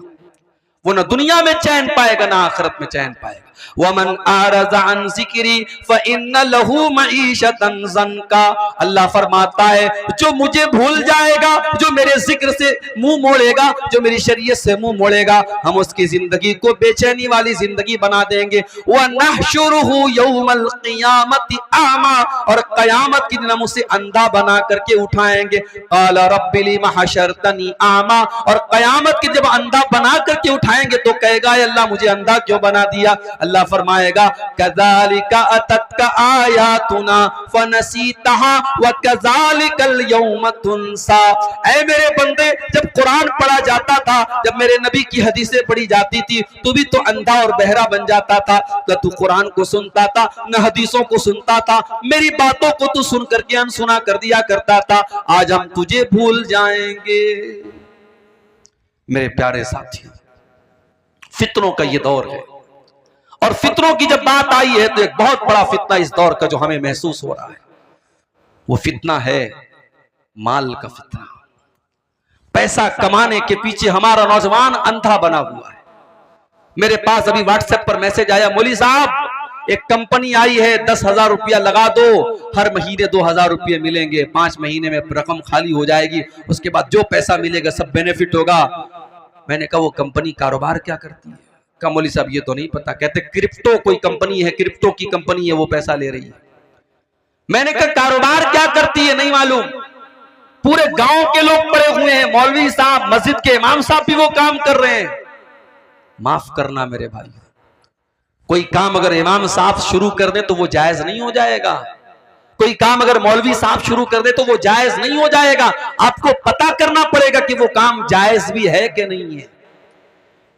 वो न दुनिया में चैन पाएगा ना आखिरत में चैन पाएगा। वमन आरज़ अन ज़िक्री फ़इन्न लहू मईशतन ज़न्का। अल्लाह फरमाता है, जो मुझे भूल जाएगा, जो मेरे जिक्र से मुंह मोड़ेगा, जो मेरी शरीयत से मुंह मोड़ेगा, हम उसकी जिंदगी को बेचैनी वाली जिंदगी बना देंगे। व नहशुरुहु यौमल क़ियामति आमा, और क़यामत के दिन हम उसे अंधा बना करके उठाएंगे। क़ाल रब्बि लिमा हशरतनी आमा, और क़यामत के जब अंधा बना करके उठाएंगे तो कहेगा, अल्लाह मुझे अंधा क्यों बना दिया। अल्लाह फरमाएगा, कज़ालिका अततका आयातुना फनसीतहा व कज़ालिकल यौम तुनसा। ऐ मेरे बंदे, जब कुरान पढ़ा जाता था, जब मेरे नबी की हदीसें पढ़ी जाती थी, तू भी तो अंधा और बहरा बन जाता था। तो तू कुरान को सुनता था, न हदीसों को सुनता था, मेरी बातों को तू सुन करके अनसुना कर दिया करता था। आज हम तुझे भूल जाएंगे। मेरे प्यारे साथियों, फितनों का ये दौर है, और फितनों की जब बात आई है तो एक बहुत बड़ा फितना इस दौर का जो हमें महसूस हो रहा है, वो फितना है माल का फितना। पैसा कमाने के पीछे हमारा नौजवान अंधा बना हुआ है। मेरे पास अभी व्हाट्सएप पर मैसेज आया, मौली साहब एक कंपनी आई है, 10,000 रुपया लगा दो, हर महीने 2,000 रुपये मिलेंगे, 5 महीने में रकम खाली हो जाएगी, उसके बाद जो पैसा मिलेगा सब बेनिफिट होगा। मैंने कहा वो कंपनी कारोबार क्या करती है? कहा मौली साहब ये तो नहीं पता। कहते क्रिप्टो कोई कंपनी है, क्रिप्टो की कंपनी है, वो पैसा ले रही है। मैंने कहा कारोबार क्या करती है? नहीं मालूम। पूरे गांव के लोग पड़े हुए हैं, मौलवी साहब, मस्जिद के इमाम साहब भी वो काम कर रहे हैं। माफ करना मेरे भाई, कोई काम अगर इमाम साहब शुरू कर दे तो वो जायज नहीं हो जाएगा। कोई काम अगर मौलवी साहब शुरू कर दे तो वो जायज नहीं हो जाएगा। आपको पता करना पड़ेगा कि वो काम जायज भी है कि नहीं है।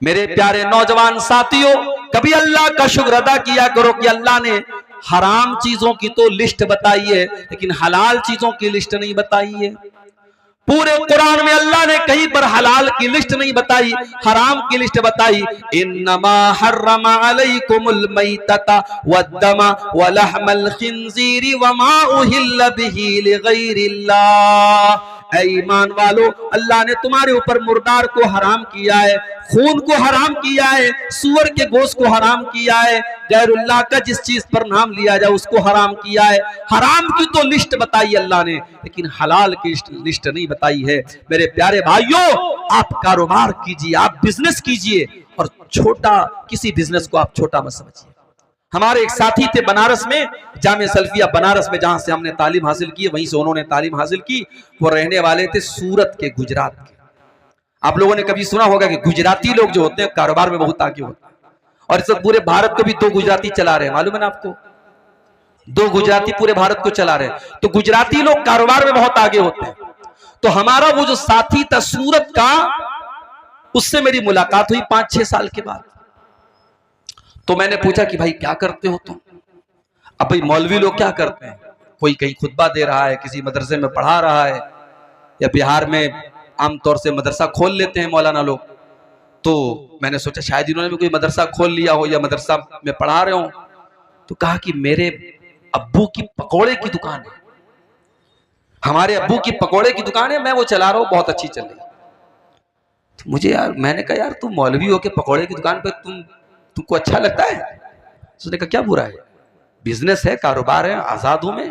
मेरे प्यारे नौजवान साथियों, कभी अल्लाह का शुक्र अदा किया करो कि अल्लाह ने हराम चीजों की तो लिस्ट बताई है, लेकिन हलाल चीजों की लिस्ट नहीं बताई है। पूरे कुरान में अल्लाह ने कहीं पर हलाल की लिस्ट नहीं बताई, हराम की लिस्ट बताई। इन्नमा हर्रमा अलैकुमुल मैतता वद्दमा वलहमल खिंजीरी वमा उहिल्ल बिही लिगैरिल्लाह। ऐ ईमान वालो, अल्लाह ने तुम्हारे ऊपर मुर्दार को हराम किया है, खून को हराम किया है, सूअर के गोश्त को हराम किया है, गैरुल्लाह का जिस चीज पर नाम लिया जाए उसको हराम किया है। हराम की तो लिस्ट बताई अल्लाह ने, लेकिन हलाल की लिस्ट नहीं बताई है। मेरे प्यारे भाइयों, आप कारोबार कीजिए, आप बिजनेस कीजिए, और छोटा किसी बिजनेस को आप छोटा मत समझिए। हमारे एक साथी थे बनारस में, जामे सल्फिया बनारस में, जहां से हमने तालीम हासिल की, वहीं से उन्होंने तालीम हासिल की। वो रहने वाले थे सूरत के, गुजरात के। आप लोगों ने कभी सुना होगा कि गुजराती लोग जो होते हैं कारोबार में बहुत आगे होते हैं, और इस पूरे भारत को भी 2 गुजराती चला रहे हैं, मालूम है ना आपको? 2 गुजराती पूरे भारत को चला रहे हैं। तो गुजराती लोग कारोबार में बहुत आगे होते हैं। तो हमारा वो जो साथी था सूरत का, उससे मेरी मुलाकात हुई 5-6 साल के बाद। तो मैंने पूछा कि भाई क्या करते हो तुम? अब भाई मौलवी लोग क्या करते हैं, कोई कहीं खुतबा दे रहा है, किसी मदरसे में पढ़ा रहा है, या बिहार में आमतौर से मदरसा खोल लेते हैं मौलाना लोग। तो मैंने सोचा शायद इन्होंने भी कोई मदरसा खोल लिया हो या मदरसा में पढ़ा रहे हो। तो कहा कि मेरे अब्बू की पकौड़े की दुकान है, हमारे अब्बू की पकौड़े की दुकान है, मैं वो चला रहा हूँ, बहुत अच्छी चल रही। तो मुझे यार, मैंने कहा यार तुम मौलवी हो के पकौड़े की दुकान पर तुमको अच्छा लगता है? उसने कहा क्या बुरा है, बिजनेस है, कारोबार है, आजाद हूं मैं,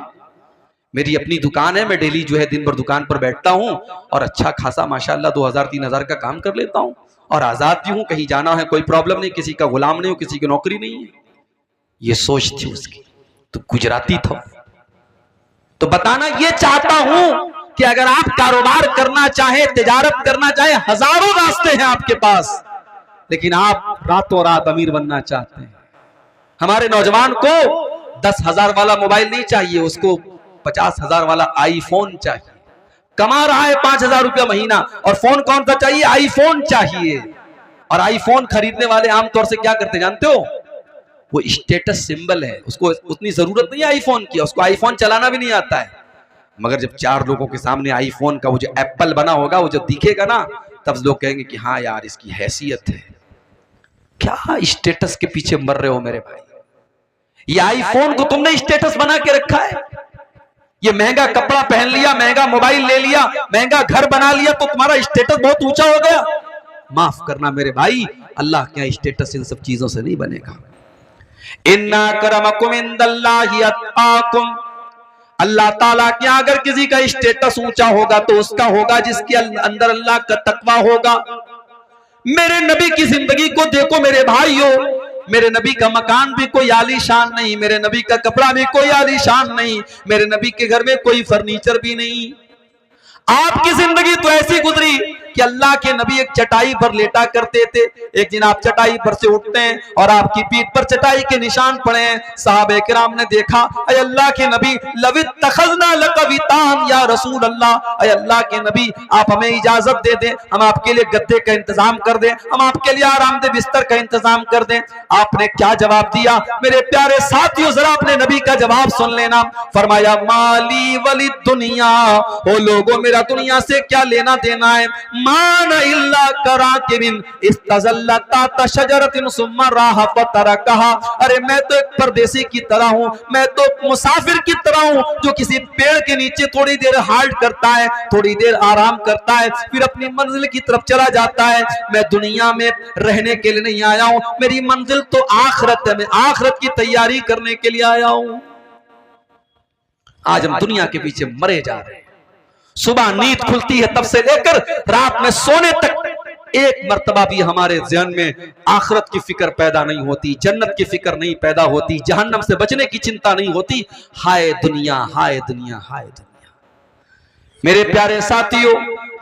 मेरी अपनी दुकान है, मैं डेली जो है दिन भर दुकान पर बैठता हूं और अच्छा खासा माशाल्लाह 2000-3000 का काम कर लेता हूं, और आजाद भी हूं, कहीं जाना है कोई प्रॉब्लम नहीं, किसी का गुलाम नहीं हूं, किसी की नौकरी नहीं है। ये सोच थी उसकी। तो गुजराती था। तो बताना ये चाहता हूं कि अगर आप कारोबार करना चाहें, तिजारत करना चाहें, हजारों रास्ते हैं आपके पास, लेकिन आप रातों रात अमीर बनना चाहते हैं। हमारे नौजवान को 10,000 वाला मोबाइल नहीं चाहिए, उसको 50,000 वाला आईफोन चाहिए। कमा रहा है 5,000 रुपया महीना, और फोन कौन सा चाहिए? आईफोन चाहिए। और आईफोन खरीदने वाले आमतौर से क्या करते जानते हो? वो स्टेटस सिंबल है, उसको उतनी जरूरत नहीं है आईफोन की, उसको आईफोन चलाना भी नहीं आता है। मगर जब 4 लोगों के सामने आईफोन का वो जो एप्पल बना होगा, वो जो दिखेगा ना, तब लोग कहेंगे कि हाँ यार इसकी हैसियत है। क्या स्टेटस के पीछे मर रहे हो मेरे भाई? ये आईफोन को तुमने स्टेटस बना के रखा है। ये महंगा कपड़ा पहन लिया, महंगा मोबाइल ले लिया, महंगा घर बना लिया, तो तुम्हारा स्टेटस बहुत ऊंचा हो गया। माफ करना मेरे भाई, अल्लाह के स्टेटस इन सब चीजों से नहीं बनेगा। इन्ना करमकुम इंदल्लाहि अत्काकुम, अल्लाह ताला के अगर किसी का स्टेटस ऊंचा होगा तो उसका होगा जिसके अंदर अल्लाह का तकवा होगा। मेरे नबी की जिंदगी को देखो मेरे भाइयों, मेरे नबी का मकान भी कोई आलीशान नहीं, मेरे नबी का कपड़ा भी कोई आलीशान नहीं, मेरे नबी के घर में कोई फर्नीचर भी नहीं। आपकी जिंदगी तो ऐसी गुजरी कि अल्लाह के नबी एक चटाई पर लेटा करते थे। एक दिन आप चटाई पर से उठते हैं और आपकी पीठ पर चटाई के निशान पड़े हैं। साहबे किराम ने देखा, अय अल्लाह के नबी, लवित तखज़ना लकवितान या रसूल अल्लाह, अय अल्लाह के नबी आप हमें इजाजत दे दें, हम आपके लिए गद्दे का इंतजाम कर दें, हम आपके लिए आरामदेह बिस्तर का इंतजाम कर दें। आपने क्या जवाब दिया मेरे प्यारे साथियों? जरा अपने नबी का जवाब सुन लेना। फरमाया माली वली दुनिया, ओ लोगों मेरा दुनिया से क्या लेना देना है। माना इल्ला कराकिबिन इस्तज़ल्लता तशजरतिन सुम्मा राहा फतरकहा, अरे मैं तो एक परदेसी की तरह हूं, मैं तो मुसाफिर की तरह हूं जो किसी पेड़ के नीचे थोड़ी देर हाल्ट करता है, थोड़ी देर आराम करता है, फिर अपनी मंजिल की तरफ चला जाता है। मैं दुनिया में रहने के लिए नहीं आया हूं, मेरी मंजिल तो आखिरत है, मैं आखिरत की तैयारी करने के लिए आया हूं। आज हम दुनिया के पीछे मरे जा रहे हैं। सुबह नींद खुलती है तब से लेकर रात में सोने तक एक मर्तबा भी हमारे ज़हन में आखिरत की फिक्र पैदा नहीं होती, जन्नत की फिक्र नहीं पैदा होती, जहन्नम से बचने की चिंता नहीं होती। हाय दुनिया, हाय दुनिया, हाय दुनिया। मेरे प्यारे साथियों,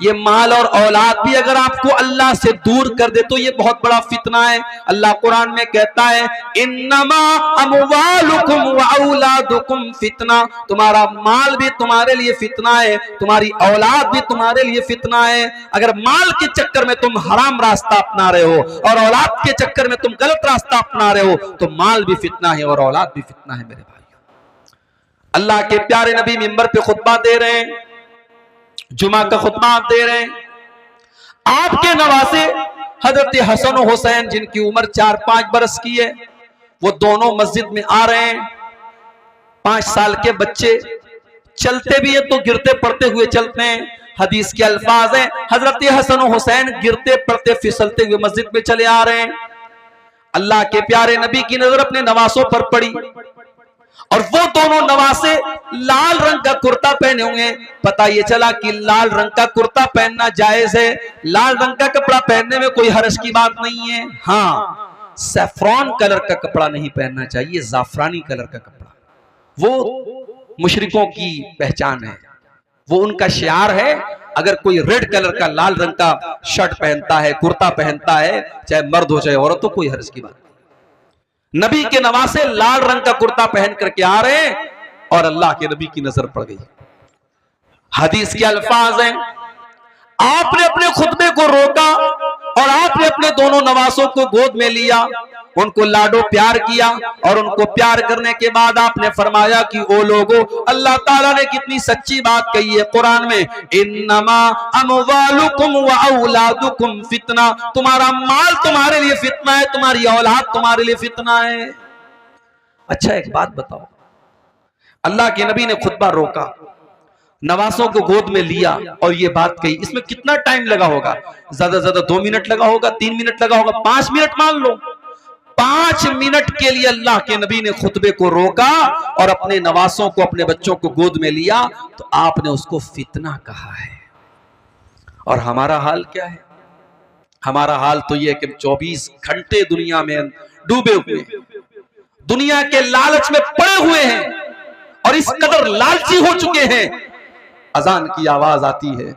ये माल और औलाद भी अगर आपको अल्लाह से दूर कर दे तो ये बहुत बड़ा फितना है। अल्लाह कुरान में कहता है इन्नमा अमवालुकुम व औलादुकुम फितना, तुम्हारा माल भी तुम्हारे लिए फितना है, तुम्हारी औलाद भी तुम्हारे लिए फितना है। अगर माल के चक्कर में तुम हराम रास्ता अपना रहे हो और औलाद के चक्कर में तुम गलत रास्ता अपना रहे हो तो माल भी फितना है और औलाद भी फितना है। मेरे भाई, अल्लाह के प्यारे नबी मिंबर पे खुतबा दे रहे हैं, जुमा का खुतबा आप दे रहे हैं, आपके नवासे हजरत हसन और हुसैन जिनकी उम्र 4-5 बरस की है, वो दोनों मस्जिद में आ रहे हैं। 5 साल के बच्चे चलते भी है तो गिरते पड़ते हुए चलते हैं। हदीस के अल्फाज हैं, हजरत हसन और हुसैन गिरते पड़ते फिसलते हुए मस्जिद में चले आ रहे हैं। अल्लाह के प्यारे नबी की नजर अपने नवासों पर पड़ी और वो दोनों नवासे लाल रंग का कुर्ता पहने हुए। पता ये चला कि लाल रंग का कुर्ता पहनना जायज है, लाल रंग का कपड़ा पहनने में कोई हर्ज की बात नहीं है। हाँ, सैफ्रॉन कलर का कपड़ा नहीं पहनना चाहिए, जाफरानी कलर का कपड़ा, वो मुशरिकों की पहचान है, वो उनका शियार है। अगर कोई रेड कलर का लाल रंग का शर्ट पहनता है, कुर्ता पहनता है, चाहे मर्द हो चाहे औरत हो, कोई हर्ज की बात नहीं। नबी के नवासे लाल रंग का कुर्ता पहन करके आ रहे हैं और अल्लाह के नबी की नजर पड़ गई। हदीस के अल्फाज हैं, आपने अपने खुतबे को रोका और आपने अपने दोनों नवासों को गोद में लिया, उनको लाडो प्यार किया और उनको प्यार करने के बाद आपने फरमाया कि ओ लोगों, अल्लाह ताला ने कितनी सच्ची बात कही है कुरान में, इन्नमा अमवालुकुम व औलादुकुम फितना, तुम्हारा माल तुम्हारे लिए फितना है, तुम्हारी औलाद तुम्हारे लिए फितना है। अच्छा एक बात बताओ, अल्लाह के नबी ने खुतबा रोका, नवासों को गोद में लिया और ये बात कही, इसमें कितना टाइम लगा होगा? ज्यादा से ज्यादा 2 मिनट लगा होगा, 3 मिनट लगा होगा, 5 मिनट मान लो। 5 मिनट के लिए अल्लाह के नबी ने खुतबे को रोका और अपने नवासों को, अपने बच्चों को गोद में लिया, तो आपने उसको फितना कहा है। और हमारा हाल क्या है? हमारा हाल तो यह कि 24 घंटे दुनिया में डूबे हुए, दुनिया के लालच में पड़े हुए हैं और इस कदर लालची हो चुके हैं। अजान की आवाज आती है,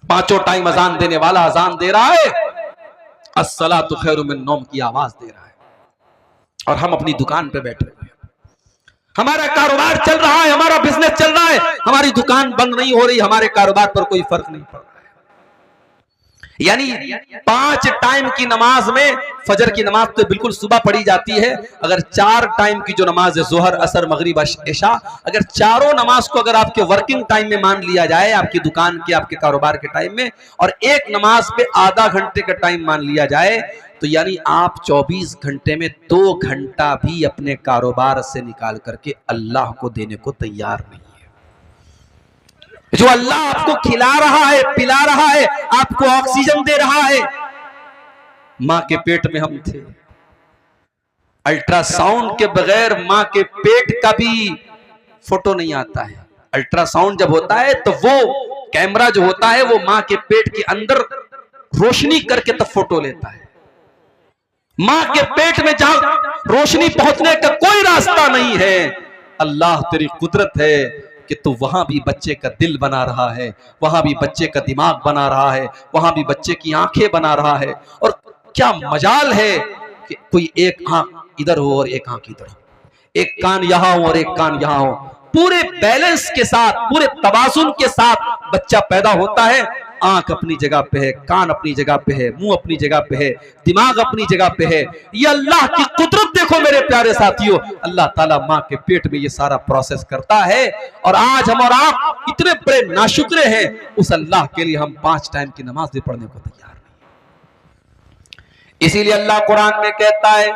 5 टाइम अजान देने वाला अजान दे रहा है, अस्सलातु खैरु मिन नौम की आवाज दे रहा है, और हम अपनी दुकान पे बैठे हुए हैं। हमारा कारोबार चल रहा है, हमारा बिजनेस चल रहा है, हमारी दुकान बंद नहीं हो रही, हमारे कारोबार पर कोई फर्क नहीं पड़ रहा है। यानी 5 टाइम की नमाज में, फजर की नमाज तो बिल्कुल सुबह पढ़ी जाती है, अगर 4 टाइम की जो नमाज है, जोहर, असर, मगरिब, इशा, अगर चारों नमाज को अगर आपके वर्किंग टाइम में मान लिया जाए, आपकी दुकान के, आपके कारोबार के टाइम में, और एक नमाज पे आधा घंटे का टाइम मान लिया जाए, तो यानी आप 24 घंटे में 2 घंटा भी अपने कारोबार से निकाल करके अल्लाह को देने को तैयार नहीं। जो अल्लाह आपको खिला रहा है, पिला रहा है, आपको ऑक्सीजन दे रहा है। मां के पेट में हम थे, अल्ट्रासाउंड के बगैर मां के पेट का भी फोटो नहीं आता है। अल्ट्रासाउंड जब होता है तो वो कैमरा जो होता है वो मां के पेट के अंदर रोशनी करके तब फोटो लेता है। मां के पेट में जहां रोशनी पहुंचने का कोई रास्ता नहीं है, अल्लाह तेरी कुदरत है कि तू वहां भी बच्चे का दिल बना रहा है, वहां भी बच्चे का दिमाग बना रहा है, वहां भी बच्चे की आंखें बना रहा है। और क्या मजाल है कि कोई एक आंख इधर हो और एक आंख इधर हो, एक कान यहां हो और एक कान यहां हो, पूरे बैलेंस के साथ, पूरे तवाज़ुन के साथ बच्चा पैदा होता है। आंख अपनी जगह पे है, कान अपनी जगह पे है, मुंह अपनी जगह पे है, दिमाग अपनी जगह पे है। ये अल्लाह की कुदरत देखो मेरे प्यारे साथियों, अल्लाह ताला मां के पेट में ये सारा प्रोसेस करता है। और आज हम और आप इतने बड़े नाशुक्रे हैं, उस अल्लाह के लिए हम 5 टाइम की नमाज भी पढ़ने को तैयार नहीं। इसीलिए अल्लाह कुरान में कहता है,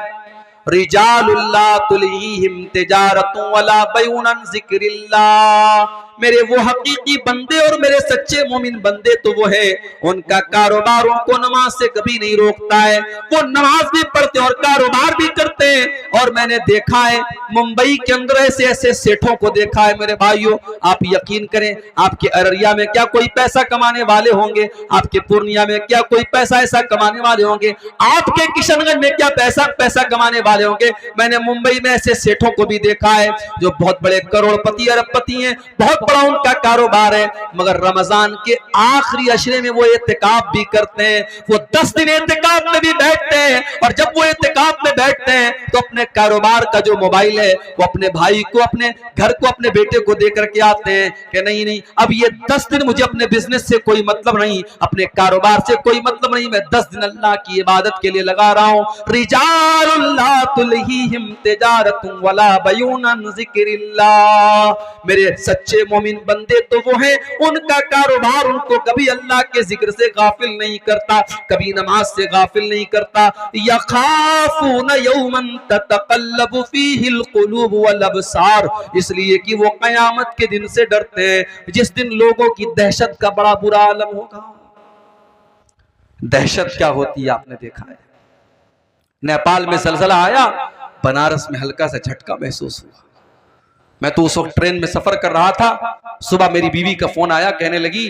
रिजालुल्ला तुलहीहिम तिजारतु वला बैउन अन जिक्रिल्लाह, मेरे वो हकीकी बंदे और मेरे सच्चे मोमिन बंदे तो वो है, उनका कारोबार उनको नमाज से कभी नहीं रोकता है। वो नमाज भी पढ़ते और कारोबार भी करते हैं। और मैंने देखा है मुंबई के अंदर ऐसे ऐसे सेठों को देखा है मेरे भाइयों, आप यकीन करें, आपके अररिया में क्या कोई पैसा कमाने वाले होंगे, आपके पूर्णिया में क्या कोई पैसा ऐसा कमाने वाले होंगे, आपके किशनगंज में क्या पैसा कमाने वाले होंगे। मैंने मुंबई में ऐसे सेठों को भी देखा है जो बहुत बड़े करोड़पति अरबपति हैं, बहुत बड़ा उनका कारोबार है, मगर रमजान के आखिरी अशरे में वो इत्तिकाफ भी करते हैं। वो 10 दिन इत्तिकाफ में भी बैठते हैं, और जब वो इत्तिकाफ में बैठते हैं तो अपने कारोबार का जो मोबाइल है वो अपने भाई को, अपने घर को, अपने बेटे को दे करके आते हैं कि नहीं नहीं, अब ये 10 दिन मुझे अपने बिजनेस से कोई मतलब नहीं, अपने कारोबार से कोई मतलब नहीं, मैं 10 दिन अल्लाह की इबादत के लिए लगा रहा हूं। रिजालुल्लाह तुलहीहिम तिजारतुन वला बैउन अन जिक्रिल्लाह, मेरे सच्चे मोमिन बंदे तो वो हैं उनका कारोबार उनको कभी अल्लाह के जिक्र से गाफिल नहीं करता, कभी नमाज से गाफिल नहीं करता। यखाफून यौमन ततक़ल्लबु फ़ीहिल क़ुलूब वल अबसार, इसलिए कि वो कयामत के दिन से डरते हैं जिस दिन लोगों की दहशत का बड़ा बुरा आलम होगा। दहशत क्या होती है आपने देखा है। नेपाल में ज़लज़ला आया, बनारस में हल्का सा झटका महसूस हुआ। मैं तो उस वक्त ट्रेन में सफर कर रहा था, सुबह मेरी बीवी का फोन आया, कहने लगी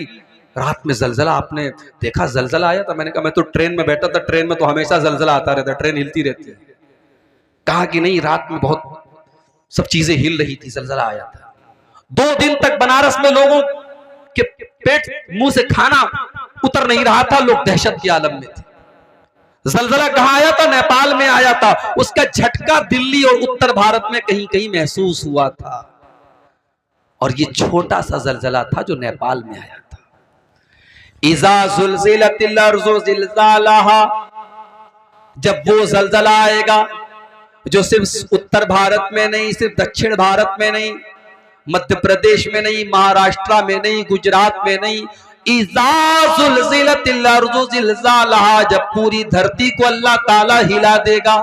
रात में ज़लज़ला आपने देखा, ज़लज़ला आया था। मैंने कहा मैं तो ट्रेन में बैठा था, ट्रेन में तो हमेशा ज़लज़ला आता रहता है, ट्रेन हिलती रहती है। कहा कि नहीं, रात में बहुत सब चीजें हिल रही थी, ज़लज़ला आया था। 2 दिन तक बनारस में लोगों के पेट मुंह से खाना उतर नहीं रहा था, लोग दहशत के आलम में थे। ज़लज़ला कहां आया था? नेपाल में आया था। उसका झटका दिल्ली और उत्तर भारत में कहीं कहीं महसूस हुआ था, और ये छोटा सा ज़लज़ला था जो नेपाल में आया था। इज़ा ज़ुल्ज़िलतिल अर्ज़ु ज़िल्ज़ालहा, जब वो ज़लज़ला आएगा जो सिर्फ उत्तर भारत में नहीं, सिर्फ दक्षिण भारत में नहीं, मध्य प्रदेश में नहीं, महाराष्ट्र में नहीं, गुजरात में नहीं, इज़ा ज़ुल्ज़िलतिल अर्ज़ु ज़िल्ज़ालहा, जब पूरी धरती को अल्लाह ताला हिला देगा।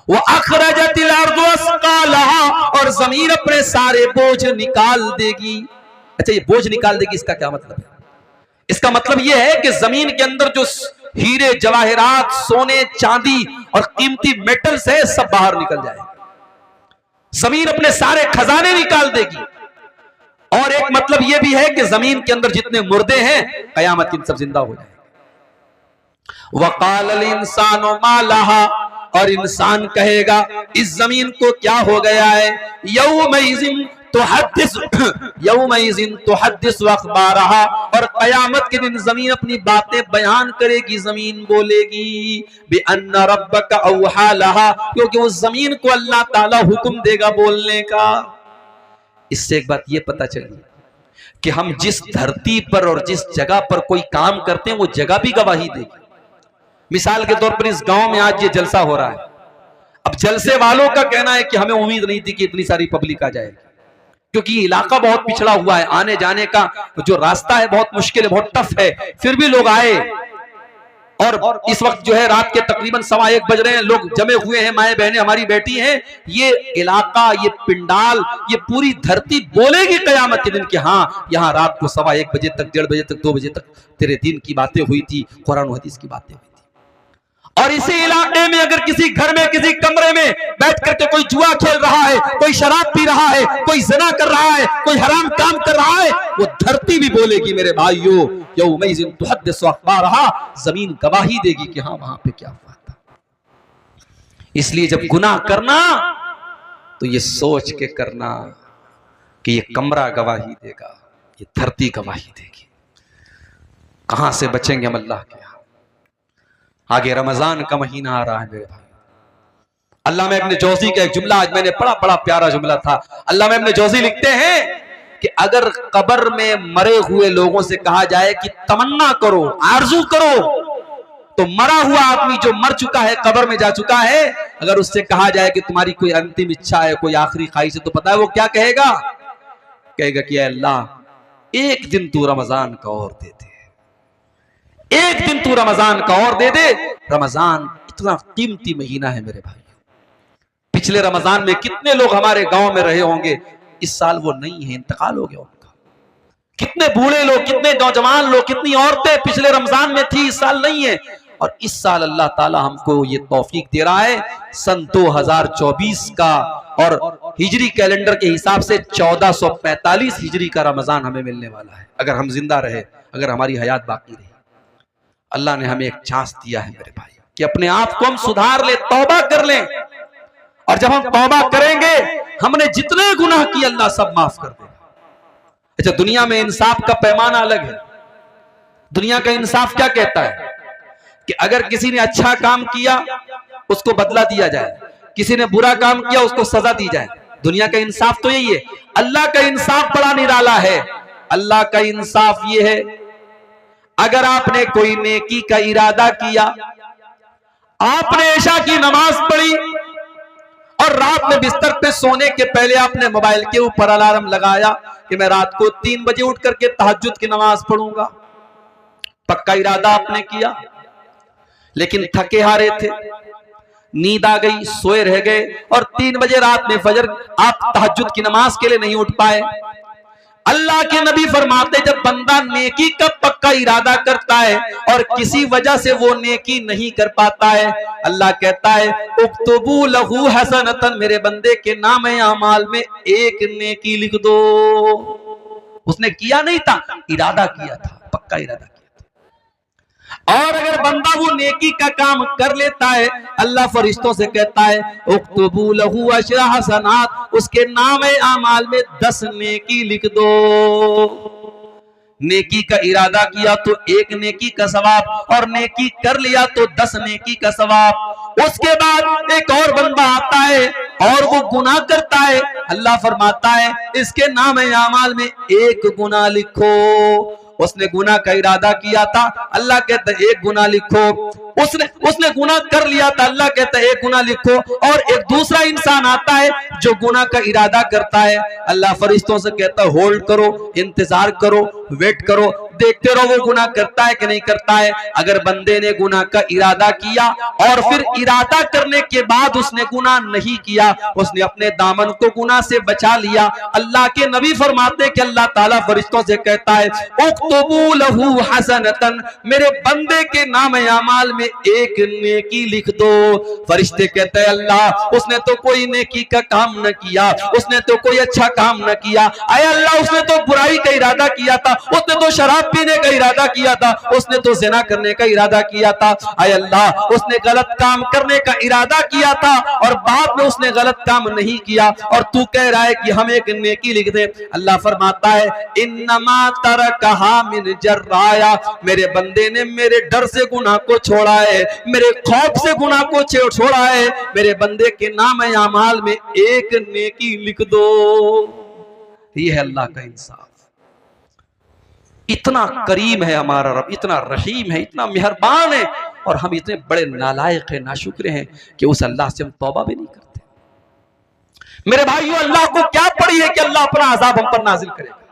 व अखरजतिल अर्ज़ु अस्क़ालहा, और जमीन अपने सारे बोझ निकाल देगी। अच्छा, ये बोझ निकाल देगी, इसका क्या मतलब है? इसका मतलब यह है कि जमीन के अंदर जो हीरे जवाहरात, सोने चांदी और कीमती मेटल्स है, सब बाहर निकल जाएगा। जमीन अपने सारे खजाने निकाल देगी। और एक मतलब यह भी है कि जमीन के अंदर जितने मुर्दे हैं, कयामत के दिन सब जिंदा हो जाएंगे। वक़ालल इंसानु मा लहा, और इंसान कहेगा इस जमीन को क्या हो गया है। यौमइज़िन तुहद्दिसु अख़बारहा, और कयामत के दिन जमीन अपनी बातें बयान करेगी, जमीन बोलेगी बिअन्ना रब्बका औहा लहा, क्योंकि उस जमीन को अल्लाह ताला हुक्म देगा बोलने का। इससे एक बात ये पता चली कि हम जिस धरती पर और जिस जगह पर कोई काम करते हैं, वो जगह भी गवाही देगी। मिसाल के तौर पर इस गांव में आज ये जलसा हो रहा है। अब जलसे वालों का कहना है कि हमें उम्मीद नहीं थी कि इतनी सारी पब्लिक आ जाएगी, क्योंकि ये इलाका बहुत पिछड़ा हुआ है, आने जाने का जो रास्ता है बहुत मुश्किल है, बहुत टफ है, फिर भी लोग आए। और इस वक्त जो है रात के तकरीबन 1:15 बज रहे हैं, लोग जमे हुए हैं, माए बहनें हमारी बैठी हैं। ये इलाका, ये पिंडाल, ये पूरी धरती बोलेगी कयामत के दिन कि हाँ, यहाँ रात को 1:15 बजे तक, 1:30 बजे तक, 2 बजे तक तेरे दिन की बातें हुई थी, कुरान हदीस की बातें हुई थी। और इसी इलाके में अगर किसी घर में, किसी कमरे में बैठ करके कोई जुआ खेल रहा है, कोई शराब पी रहा है, कोई ज़िना कर रहा है, कोई हराम काम कर रहा है, वो धरती भी बोलेगी मेरे भाइयों, यौमइज़िन तुहद्दिसु अख़बारहा, जमीन गवाही देगी कि हाँ, वहां पे क्या हुआ था। इसलिए जब गुनाह करना तो ये सोच के करना कि ये कमरा गवाही देगा, ये धरती गवाही देगी। कहां से बचेंगे हम अल्लाह के? आगे रमजान का महीना आ रहा है मेरे भाई। अल्लामा इब्न जौज़ी का एक जुमला आज मैंने पढ़ा, बड़ा प्यारा जुमला था। अल्लामा इब्न जौज़ी लिखते हैं कि अगर कब्र में मरे हुए लोगों से कहा जाए कि तमन्ना करो, आरज़ू करो, तो मरा हुआ आदमी जो मर चुका है, कब्र में जा चुका है, अगर उससे कहा जाए कि तुम्हारी कोई अंतिम इच्छा है, कोई आखिरी ख्वाहिश है, तो पता है वो क्या कहेगा? कहेगा कि अल्लाह एक दिन तू रमजान का और दे दे, एक दिन तू रमजान का और दे दे। रमजान इतना कीमती महीना है मेरे भाई। पिछले रमजान में कितने लोग हमारे गांव में रहे होंगे, इस साल वो नहीं है, इंतकाल हो गया उनका। कितने बूढ़े लोग, कितने नौजवान लोग, कितनी औरतें पिछले रमजान में थी, इस साल नहीं है। और इस साल अल्लाह ताला हमको ये तौफीक दे रहा है, सन 2024 का और हिजरी कैलेंडर के हिसाब से 1445 हिजरी का रमजान हमें मिलने वाला है, अगर हम जिंदा रहे, अगर हमारी हयात बाकी रही। अल्लाह ने हमें एक चांस दिया है मेरे भाई कि अपने आप को हम सुधार ले, तौबा कर लें। और जब हम तौबा करेंगे, हमने जितने गुनाह किए अल्लाह सब माफ कर देगा। अच्छा, दुनिया में इंसाफ का पैमाना अलग है। दुनिया का इंसाफ क्या कहता है कि अगर किसी ने अच्छा काम किया उसको बदला दिया जाए, किसी ने बुरा काम किया उसको सजा दी जाए। दुनिया का इंसाफ तो यही है। अल्लाह का इंसाफ बड़ा निराला है। अल्लाह का इंसाफ ये है, अगर आपने कोई नेकी का इरादा किया, आपने ऐशा की नमाज पढ़ी और रात में बिस्तर पे सोने के पहले आपने मोबाइल के ऊपर अलार्म लगाया कि मैं रात को 3 बजे उठ करके तहज्जुद की नमाज पढ़ूंगा। पक्का इरादा आपने किया, लेकिन थके हारे थे, नींद आ गई, सोए रह गए और 3 बजे रात में फजर आप तहज्जुद की नमाज के लिए नहीं उठ पाए। अल्लाह के नबी फरमाते जब बंदा नेकी का पक्का इरादा करता है और किसी वजह से वो नेकी नहीं कर पाता है, अल्लाह कहता है उक्तुबू लहू हसनतन, मेरे बंदे के नाम अमाल में एक नेकी लिख दो। उसने किया नहीं था, इरादा किया था, पक्का इरादा किया था। और अगर बंदा वो नेकी का काम कर लेता है, अल्लाह फरिश्तों से कहता है उक्तुबू लहू अशरा हसनात, उसके नाम आमाल में 10 नेकी लिख दो। नेकी का इरादा किया तो 1 नेकी का सवाब, और नेकी कर लिया तो 10 नेकी का सवाब। उसके बाद एक और बंदा आता है और वो गुनाह करता है, अल्लाह फरमाता है इसके नाम आमाल में 1 गुनाह लिखो। उसने गुनाह का इरादा किया था, अल्लाह कहता है 1 गुनाह लिखो। उसने गुनाह कर लिया था, अल्लाह कहता है 1 गुनाह लिखो। और एक दूसरा इंसान आता है जो गुनाह का इरादा करता है, अल्लाह फरिश्तों से कहता है होल्ड करो, इंतजार करो, वेट करो, देखते रहो वो गुनाह करता है कि नहीं करता है। अगर बंदे ने गुनाह का इरादा किया और फिर इरादा करने के बाद उसने गुनाह नहीं किया, उसने अपने दामन को गुनाह से बचा लिया, अल्लाह के नबी फरमाते हैं कि अल्लाह ताला फरिश्तों से कहता है उक्तुबू लहू हसनतन, मेरे बंदे के नाम अमाल में 1 नेकी लिख दो। फरिश्ते कहते हैं अल्लाह उसने तो कोई नेकी का काम न किया, उसने तो कोई अच्छा काम न किया। अय अल्लाह उसने तो बुराई का इरादा किया था, उसने तो शराब पीने का इरादा किया था, उसने तो ज़िना करने का इरादा किया था। अय अल्लाह उसने गलत काम करने का इरादा किया था और बाद में उसने गलत काम नहीं किया, और तू कह रहा है कि हम 1 नेकी लिख दे। अल्लाह फरमाता है इन्नमा तरकहा मिन जर्राया, मेरे बंदे ने मेरे डर से गुनाह को छोड़ा है, मेरे खौफ से गुनाह को छोड़ा है, मेरे बंदे के नाम अमाल में 1 नेकी लिख दो। ये है अल्लाह का इंसाफ। इतना करीम है हमारा रब, इतना रहीम है, इतना मेहरबान है, और हम इतने बड़े नालायक हैं, नाशुक्र हैं कि उस अल्लाह से हम तौबा भी नहीं करते। मेरे भाइयों, अल्लाह को क्या पड़ी है कि अल्लाह अपना अजाब हम पर नाजिल करेगा।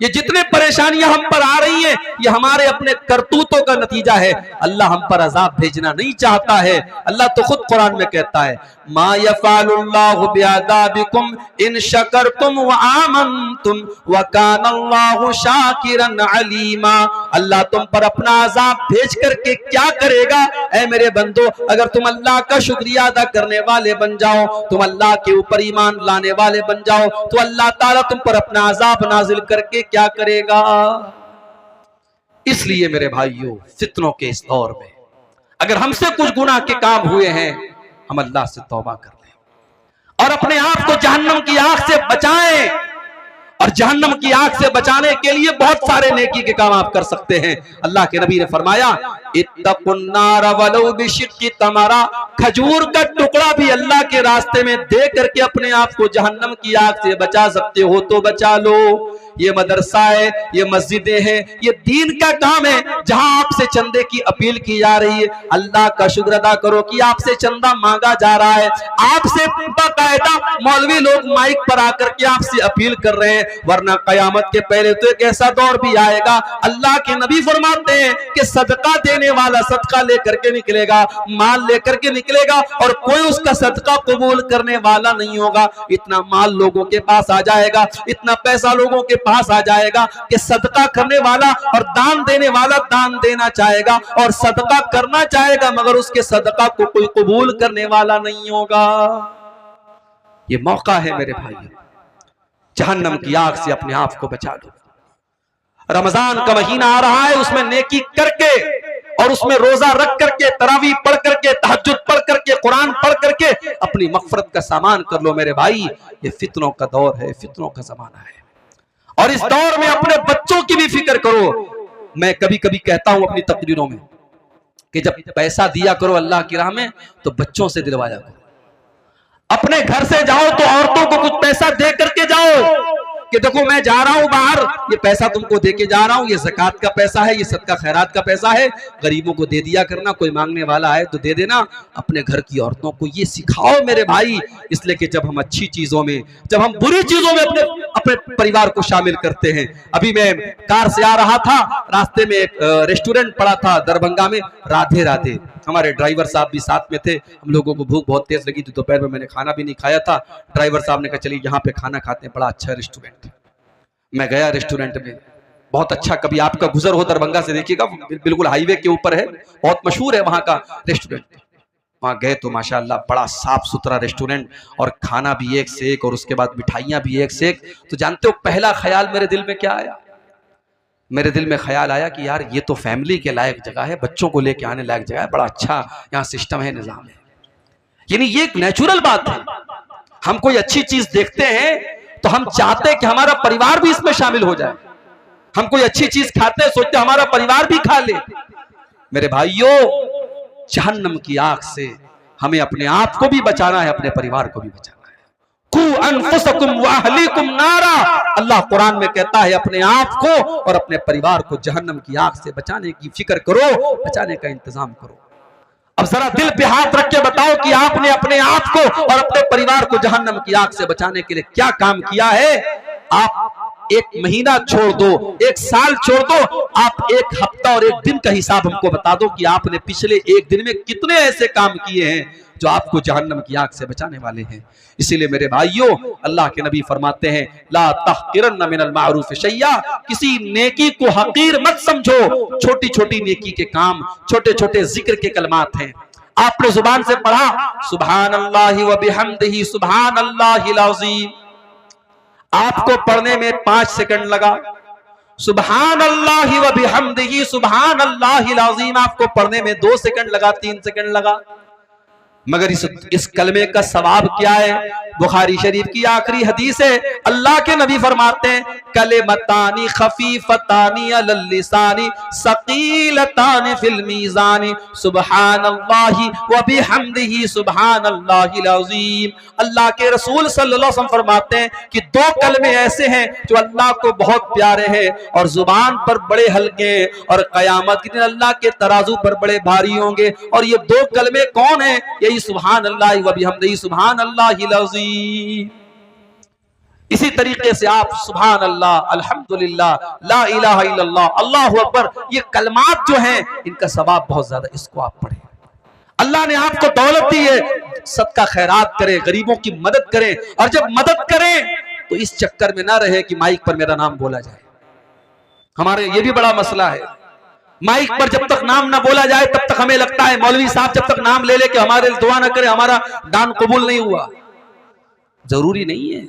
ये जितने परेशानियां हम पर आ रही हैं, ये हमारे अपने करतूतों का नतीजा है। अल्लाह हम पर अजाब भेजना नहीं चाहता है। अल्लाह तो खुद कुरान में कहता है मा यफ़अलुल्लाहु बिअज़ाबिकुम इन शकरतुम व आमनतुम व कानल्लाहु शाकिरन अलीमा। अल्लाह तुम पर अपना अजाब भेज करके क्या करेगा? ऐ मेरे बंदो, अगर तुम अल्लाह का शुक्रिया अदा करने वाले बन जाओ, तुम अल्लाह के ऊपर ईमान लाने वाले बन जाओ, तो अल्लाह ताला तुम पर अपना अजाब नाजिल करके क्या करेगा। इसलिए मेरे भाइयों, फितनों के इस दौर में अगर हमसे कुछ गुनाह के काम हुए हैं, हम अल्लाह से तौबा कर लें और अपने आप को जहन्नम की आग से बचाएं। और जहन्नम की आग से बचाने के लिए बहुत सारे नेकी के काम आप कर सकते हैं। अल्लाह के नबी ने फरमाया इत्तकुन्नार वलौ बिशिक्की तमरा, खजूर का टुकड़ा भी अल्लाह के रास्ते में दे करके अपने आप को जहन्नम की आग से बचा सकते हो तो बचा लो। ये मदरसा है, ये मस्जिदें हैं, ये दीन का काम है जहां आपसे चंदे की अपील की जा रही है। अल्लाह का शुक्र अदा करो कि आपसे चंदा मांगा जा रहा है, आपसे बाकायदा मौलवी लोग माइक पर आकर के आपसे अपील कर रहे हैं। वरना कयामत के पहले तो एक ऐसा दौर भी आएगा, अल्लाह के नबी फरमाते हैं कि सदका देने वाला सदका लेकर के निकलेगा, माल लेकर के निकलेगा, और कोई उसका सदका कबूल करने वाला नहीं होगा। इतना माल लोगों के पास आ जाएगा, इतना पैसा लोगों के पास आ जाएगा कि सदका करने वाला और दान देने वाला दान देना चाहेगा और सदका करना चाहेगा, मगर उसके सदका को कोई कबूल करने वाला नहीं होगा। ये मौका है मेरे भाई, जहन्नम की आग से अपने आप को बचा लो। रमजान का महीना आ रहा है, उसमें नेकी करके और उसमें रोजा रख करके, तरावी पढ़ करके, तहज्जुद पढ़ करके, कुरान पढ़ करके अपनी मग़फ़िरत का सामान कर लो मेरे भाई। ये फितनों का दौर है, फितनों का जमाना है, और इस दौर में अपने बच्चों की भी फिक्र करो। मैं कभी कभी कहता हूं अपनी तकरीरों में कि जब पैसा दिया करो अल्लाह की राह में, तो बच्चों से दिलवाया करो। अपने घर से जाओ तो औरतों को कुछ पैसा दे करके जाओ, कि देखो मैं जा रहा हूं बाहर, ये पैसा तुमको दे के जा रहा हूं, ये ज़कात का पैसा है, ये सदका खैरात का पैसा है, गरीबों को दे दिया करना, कोई मांगने वाला है तो दे देना। अपने घर की औरतों को ये सिखाओ मेरे भाई, इसलिए कि जब हम अच्छी चीजों में, जब हम बुरी चीजों में अपने अपने परिवार को शामिल करते हैं। अभी मैं कार से आ रहा था, रास्ते में एक रेस्टोरेंट पड़ा था दरभंगा में, राधे राधे, हमारे ड्राइवर साहब भी साथ में थे। हम लोगों को भूख बहुत तेज लगी थी, दोपहर में मैंने खाना भी नहीं खाया था। ड्राइवर साहब ने कहा चलिए यहाँ पे खाना खाते हैं, बड़ा अच्छा रेस्टोरेंट है। मैं गया रेस्टोरेंट में, बहुत अच्छा, कभी आपका गुजर हो दरभंगा से देखिएगा, बिल्कुल हाईवे के ऊपर है, बहुत मशहूर है वहां का रेस्टोरेंट। वहां गए तो माशाअल्लाह बड़ा साफ सुथरा रेस्टोरेंट, और खाना भी एक से एक, और उसके बाद मिठाइयां भी एक से एक। तो जानते हो पहला ख्याल मेरे दिल में क्या आया? मेरे दिल में ख्याल आया कि यार ये तो फैमिली के लायक जगह है, बच्चों को लेके आने लायक जगह है, बड़ा अच्छा यहाँ सिस्टम है, निजाम है। यानी ये एक नेचुरल बात है। हम कोई अच्छी चीज देखते हैं तो हम चाहते हैं कि हमारा परिवार भी इसमें शामिल हो जाए। हम कोई अच्छी चीज खाते हैं, सोचते हैं हमारा परिवार भी खा ले। मेरे भाइयों, जहन्नम की आग से हमें अपने आप को भी बचाना है, अपने परिवार को भी बचाना है। नारा, अल्लाह कुरान में कहता है अपने आप को और अपने परिवार को जहन्नम की आग से बचाने की फिक्र करो, बचाने का इंतजाम करो। अब जरा दिल पे हाथ रख के बताओ कि आपने अपने आप को और अपने परिवार को जहन्नम की आग से बचाने के लिए क्या काम किया है। आप एक महीना छोड़ दो, एक साल छोड़ दो, आप एक हफ्ता और एक दिन का हिसाब हमको बता दो कि आपने पिछले एक दिन में कितने ऐसे काम किए हैं जो आपको जहन्नम की आग से बचाने वाले हैं। इसीलिए मेरे भाइयों, अल्लाह के नबी फरमाते हैं ला तहकिरन मिनल मारूफ शैया, किसी नेकी को हकीर मत समझो। छोटी छोटी नेकी के काम, छोटे छोटे जिक्र के कलमात हैं। आपने जुबान से पढ़ा सुभान अल्लाह व बिहम्दिही सुभान अल्लाहिल अज़ीम, आपको पढ़ने में 5 सेकंड लगा। सुभान अल्लाह व बिहम्दिही सुभान अल्लाहिल अज़ीम आपको पढ़ने में 2 सेकंड लगा, 3 सेकंड लगा। मगर इस कलमे का सवाब क्या है? बुखारी शरीफ की आखिरी हदीस है, अल्लाह के नबी फरमाते हैं कलिमतानी खफीफतानी अलल लिसानी सकीलतानी फिल मीज़ानी सुब्हानल्लाहि व बिहम्दिही सुब्हानल्लाहिल अज़ीम। अल्लाह के रसूल सल्लल्लाहु अलैहि वसल्लम फरमाते हैं कि 2 कलमे ऐसे हैं जो अल्लाह को बहुत प्यारे हैं और जुबान पर बड़े हल्के हैं, और कयामत के दिन अल्लाह के तराजू पर बड़े भारी होंगे। और ये 2 कलमे कौन है? यही सुभान अल्लाह व बिहम्दिही सुभान अल्लाहिल अज़ीम। इसी तरीके से आप सुभान अल्लाह, अल्हम्दुलिल्लाह, ला इलाहा इल्लल्लाह, अल्लाहु अकबर, ये कलमात जो हैं इनका सवाब बहुत ज्यादा, इसको आप पढ़ें। अल्लाह ने आपको दौलत दी है, सदका खैरात करें, गरीबों की मदद करें। और जब मदद करें तो इस चक्कर में ना रहे कि माइक पर मेरा नाम बोला जाए। हमारे ये भी बड़ा मसला है, माइक पर जब तक नाम ना बोला जाए तब तक हमें लगता है मौलवी साहब जब तक नाम ले ले के हमारे दुआ ना करे, हमारा दान कबूल नहीं हुआ। जरूरी नहीं है,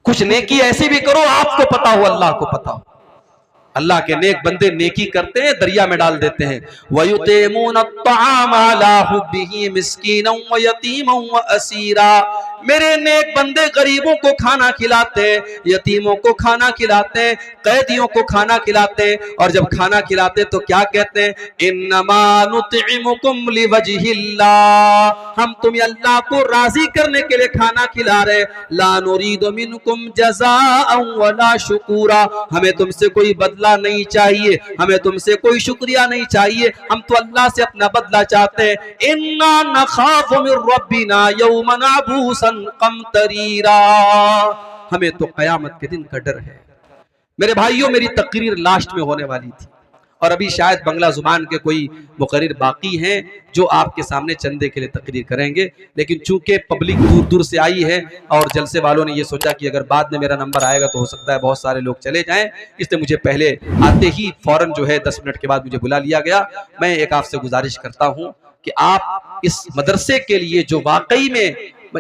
कुछ नेकी ऐसी भी करो आपको पता हो, अल्लाह को पता हो। अल्लाह के नेक बंदे नेकी करते हैं, दरिया में डाल देते हैं। वयुतिमून अत्तआम अला हुब्बिही मिस्कीनन व यतीमन व असीरा, मेरे नेक बंदे गरीबों को खाना खिलाते, यतीमों को खाना खिलाते, कैदियों को खाना खिलाते। और जब खाना खिलाते तो क्या कहते हैं? इन्नमा नुतइमुकुम लिवजहिल्लाह, हम तुम्हें अल्लाह को राजी करने के लिए खाना खिला रहे। ला नुरीदु मिनकुम जज़ाअन वला शुकूरा, हमें तुमसे कोई बदला नहीं चाहिए, हमें तुमसे कोई शुक्रिया नहीं चाहिए, हम तो अल्लाह से अपना बदला चाहते हैं। इन्ना नखाफु मिर रब्बिना यौमन अबूसन कमतरीरा, हमें तो कयामत के दिन का डर है। मेरे भाइयों, मेरी तकरीर लास्ट में होने वाली थी और अभी शायद बंगला जुबान के कोई मुकर्रिर बाकी हैं जो आपके सामने चंदे के लिए तकरीर करेंगे, लेकिन चूंकि पब्लिक दूर दूर से आई है और जलसे वालों ने ये सोचा कि अगर बाद में मेरा नंबर आएगा तो हो सकता है बहुत सारे लोग चले जाएं, इसलिए मुझे पहले आते ही फौरन जो है 10 मिनट के बाद मुझे बुला लिया गया। मैं एक आपसे गुजारिश करता हूँ कि आप इस मदरसे के लिए जो वाकई में,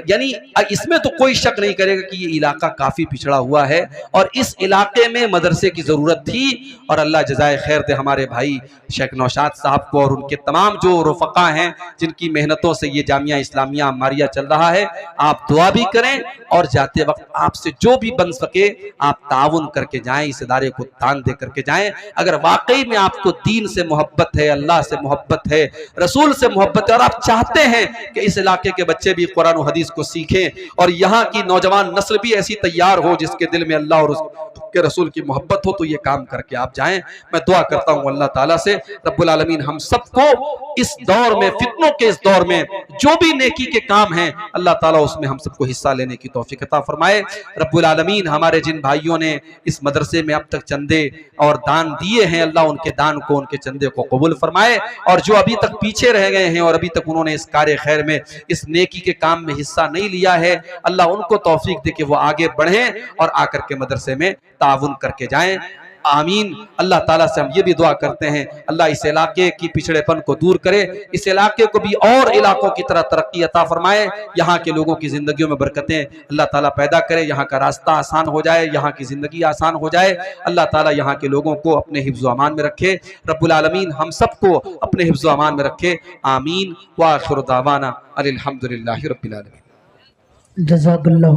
यानी इसमें तो कोई शक नहीं करेगा कि ये इलाका काफी पिछड़ा हुआ है और इस इलाके में मदरसे की जरूरत थी। और अल्लाह जज़ाए खैर दे हमारे भाई शेख नौशाद साहब को और उनके तमाम जो रफ़क़ा हैं जिनकी मेहनतों से ये जामिया इस्लामिया अम्मारिया चल रहा है। आप दुआ भी करें और जाते वक्त आपसे जो भी बन सके आप ताउन करके जाएं, इस इदारे को दान दे करके जाएं। अगर वाकई में आपको दीन से मोहब्बत है, अल्लाह से मोहब्बत है, रसूल से मोहब्बत है और आप चाहते हैं कि इस इलाके के बच्चे भी कुरान और हदीस हदीस को सीखें और यहाँ की नौजवान नस्ल भी ऐसी तैयार हो जिसके दिल में अल्लाह और उसके रसूल की मोहब्बत हो, तो ये काम करके आप जाएं। मैं दुआ करता हूँ अल्लाह ताला से रब्बुल आलमीन हम सबको इस दौर में, फितनों के इस दौर में जो भी नेकी के काम हैं अल्लाह ताला उसमें हम सबको हिस्सा लेने की तौफीक अता फरमाए। रब्बुल आलमीन हमारे जिन भाइयों ने इस मदरसे में अब तक चंदे और दान दिए हैं, अल्लाह उनके दान को, उनके चंदे को कबूल फरमाए, और जो अभी तक पीछे रह गए हैं और अभी तक उन्होंने इस कार्य खैर में, इस नेकी के काम में हिस्सा नहीं लिया है, अल्लाह उनको तौफीक दे कि वो आगे बढ़ें और आकर के मदरसे में ताउन करके जाएं। आमीन। अल्लाह ताला से हम ये भी दुआ करते हैं अल्लाह इस इलाके की पिछड़ेपन को दूर करे, इस इलाके को भी और इलाकों की तरह तरक्की अता फरमाए, यहाँ के लोगों की जिंदगियों में बरकतें अल्लाह ताला पैदा करे, यहाँ का रास्ता आसान हो जाए, यहाँ की जिंदगी आसान हो जाए। अल्लाह ताला यहाँ के लोगों को अपने हिफ्ज़ व अमान में रखे, रब्बुल आलमीन हम सबको अपने हिफ्ज़ व अमान में रखे। आमीन। व आखिरु दावाना अनिल हम्दुलिल्लाहि रब्बिल आलमीन। जज़ाकल्लाह।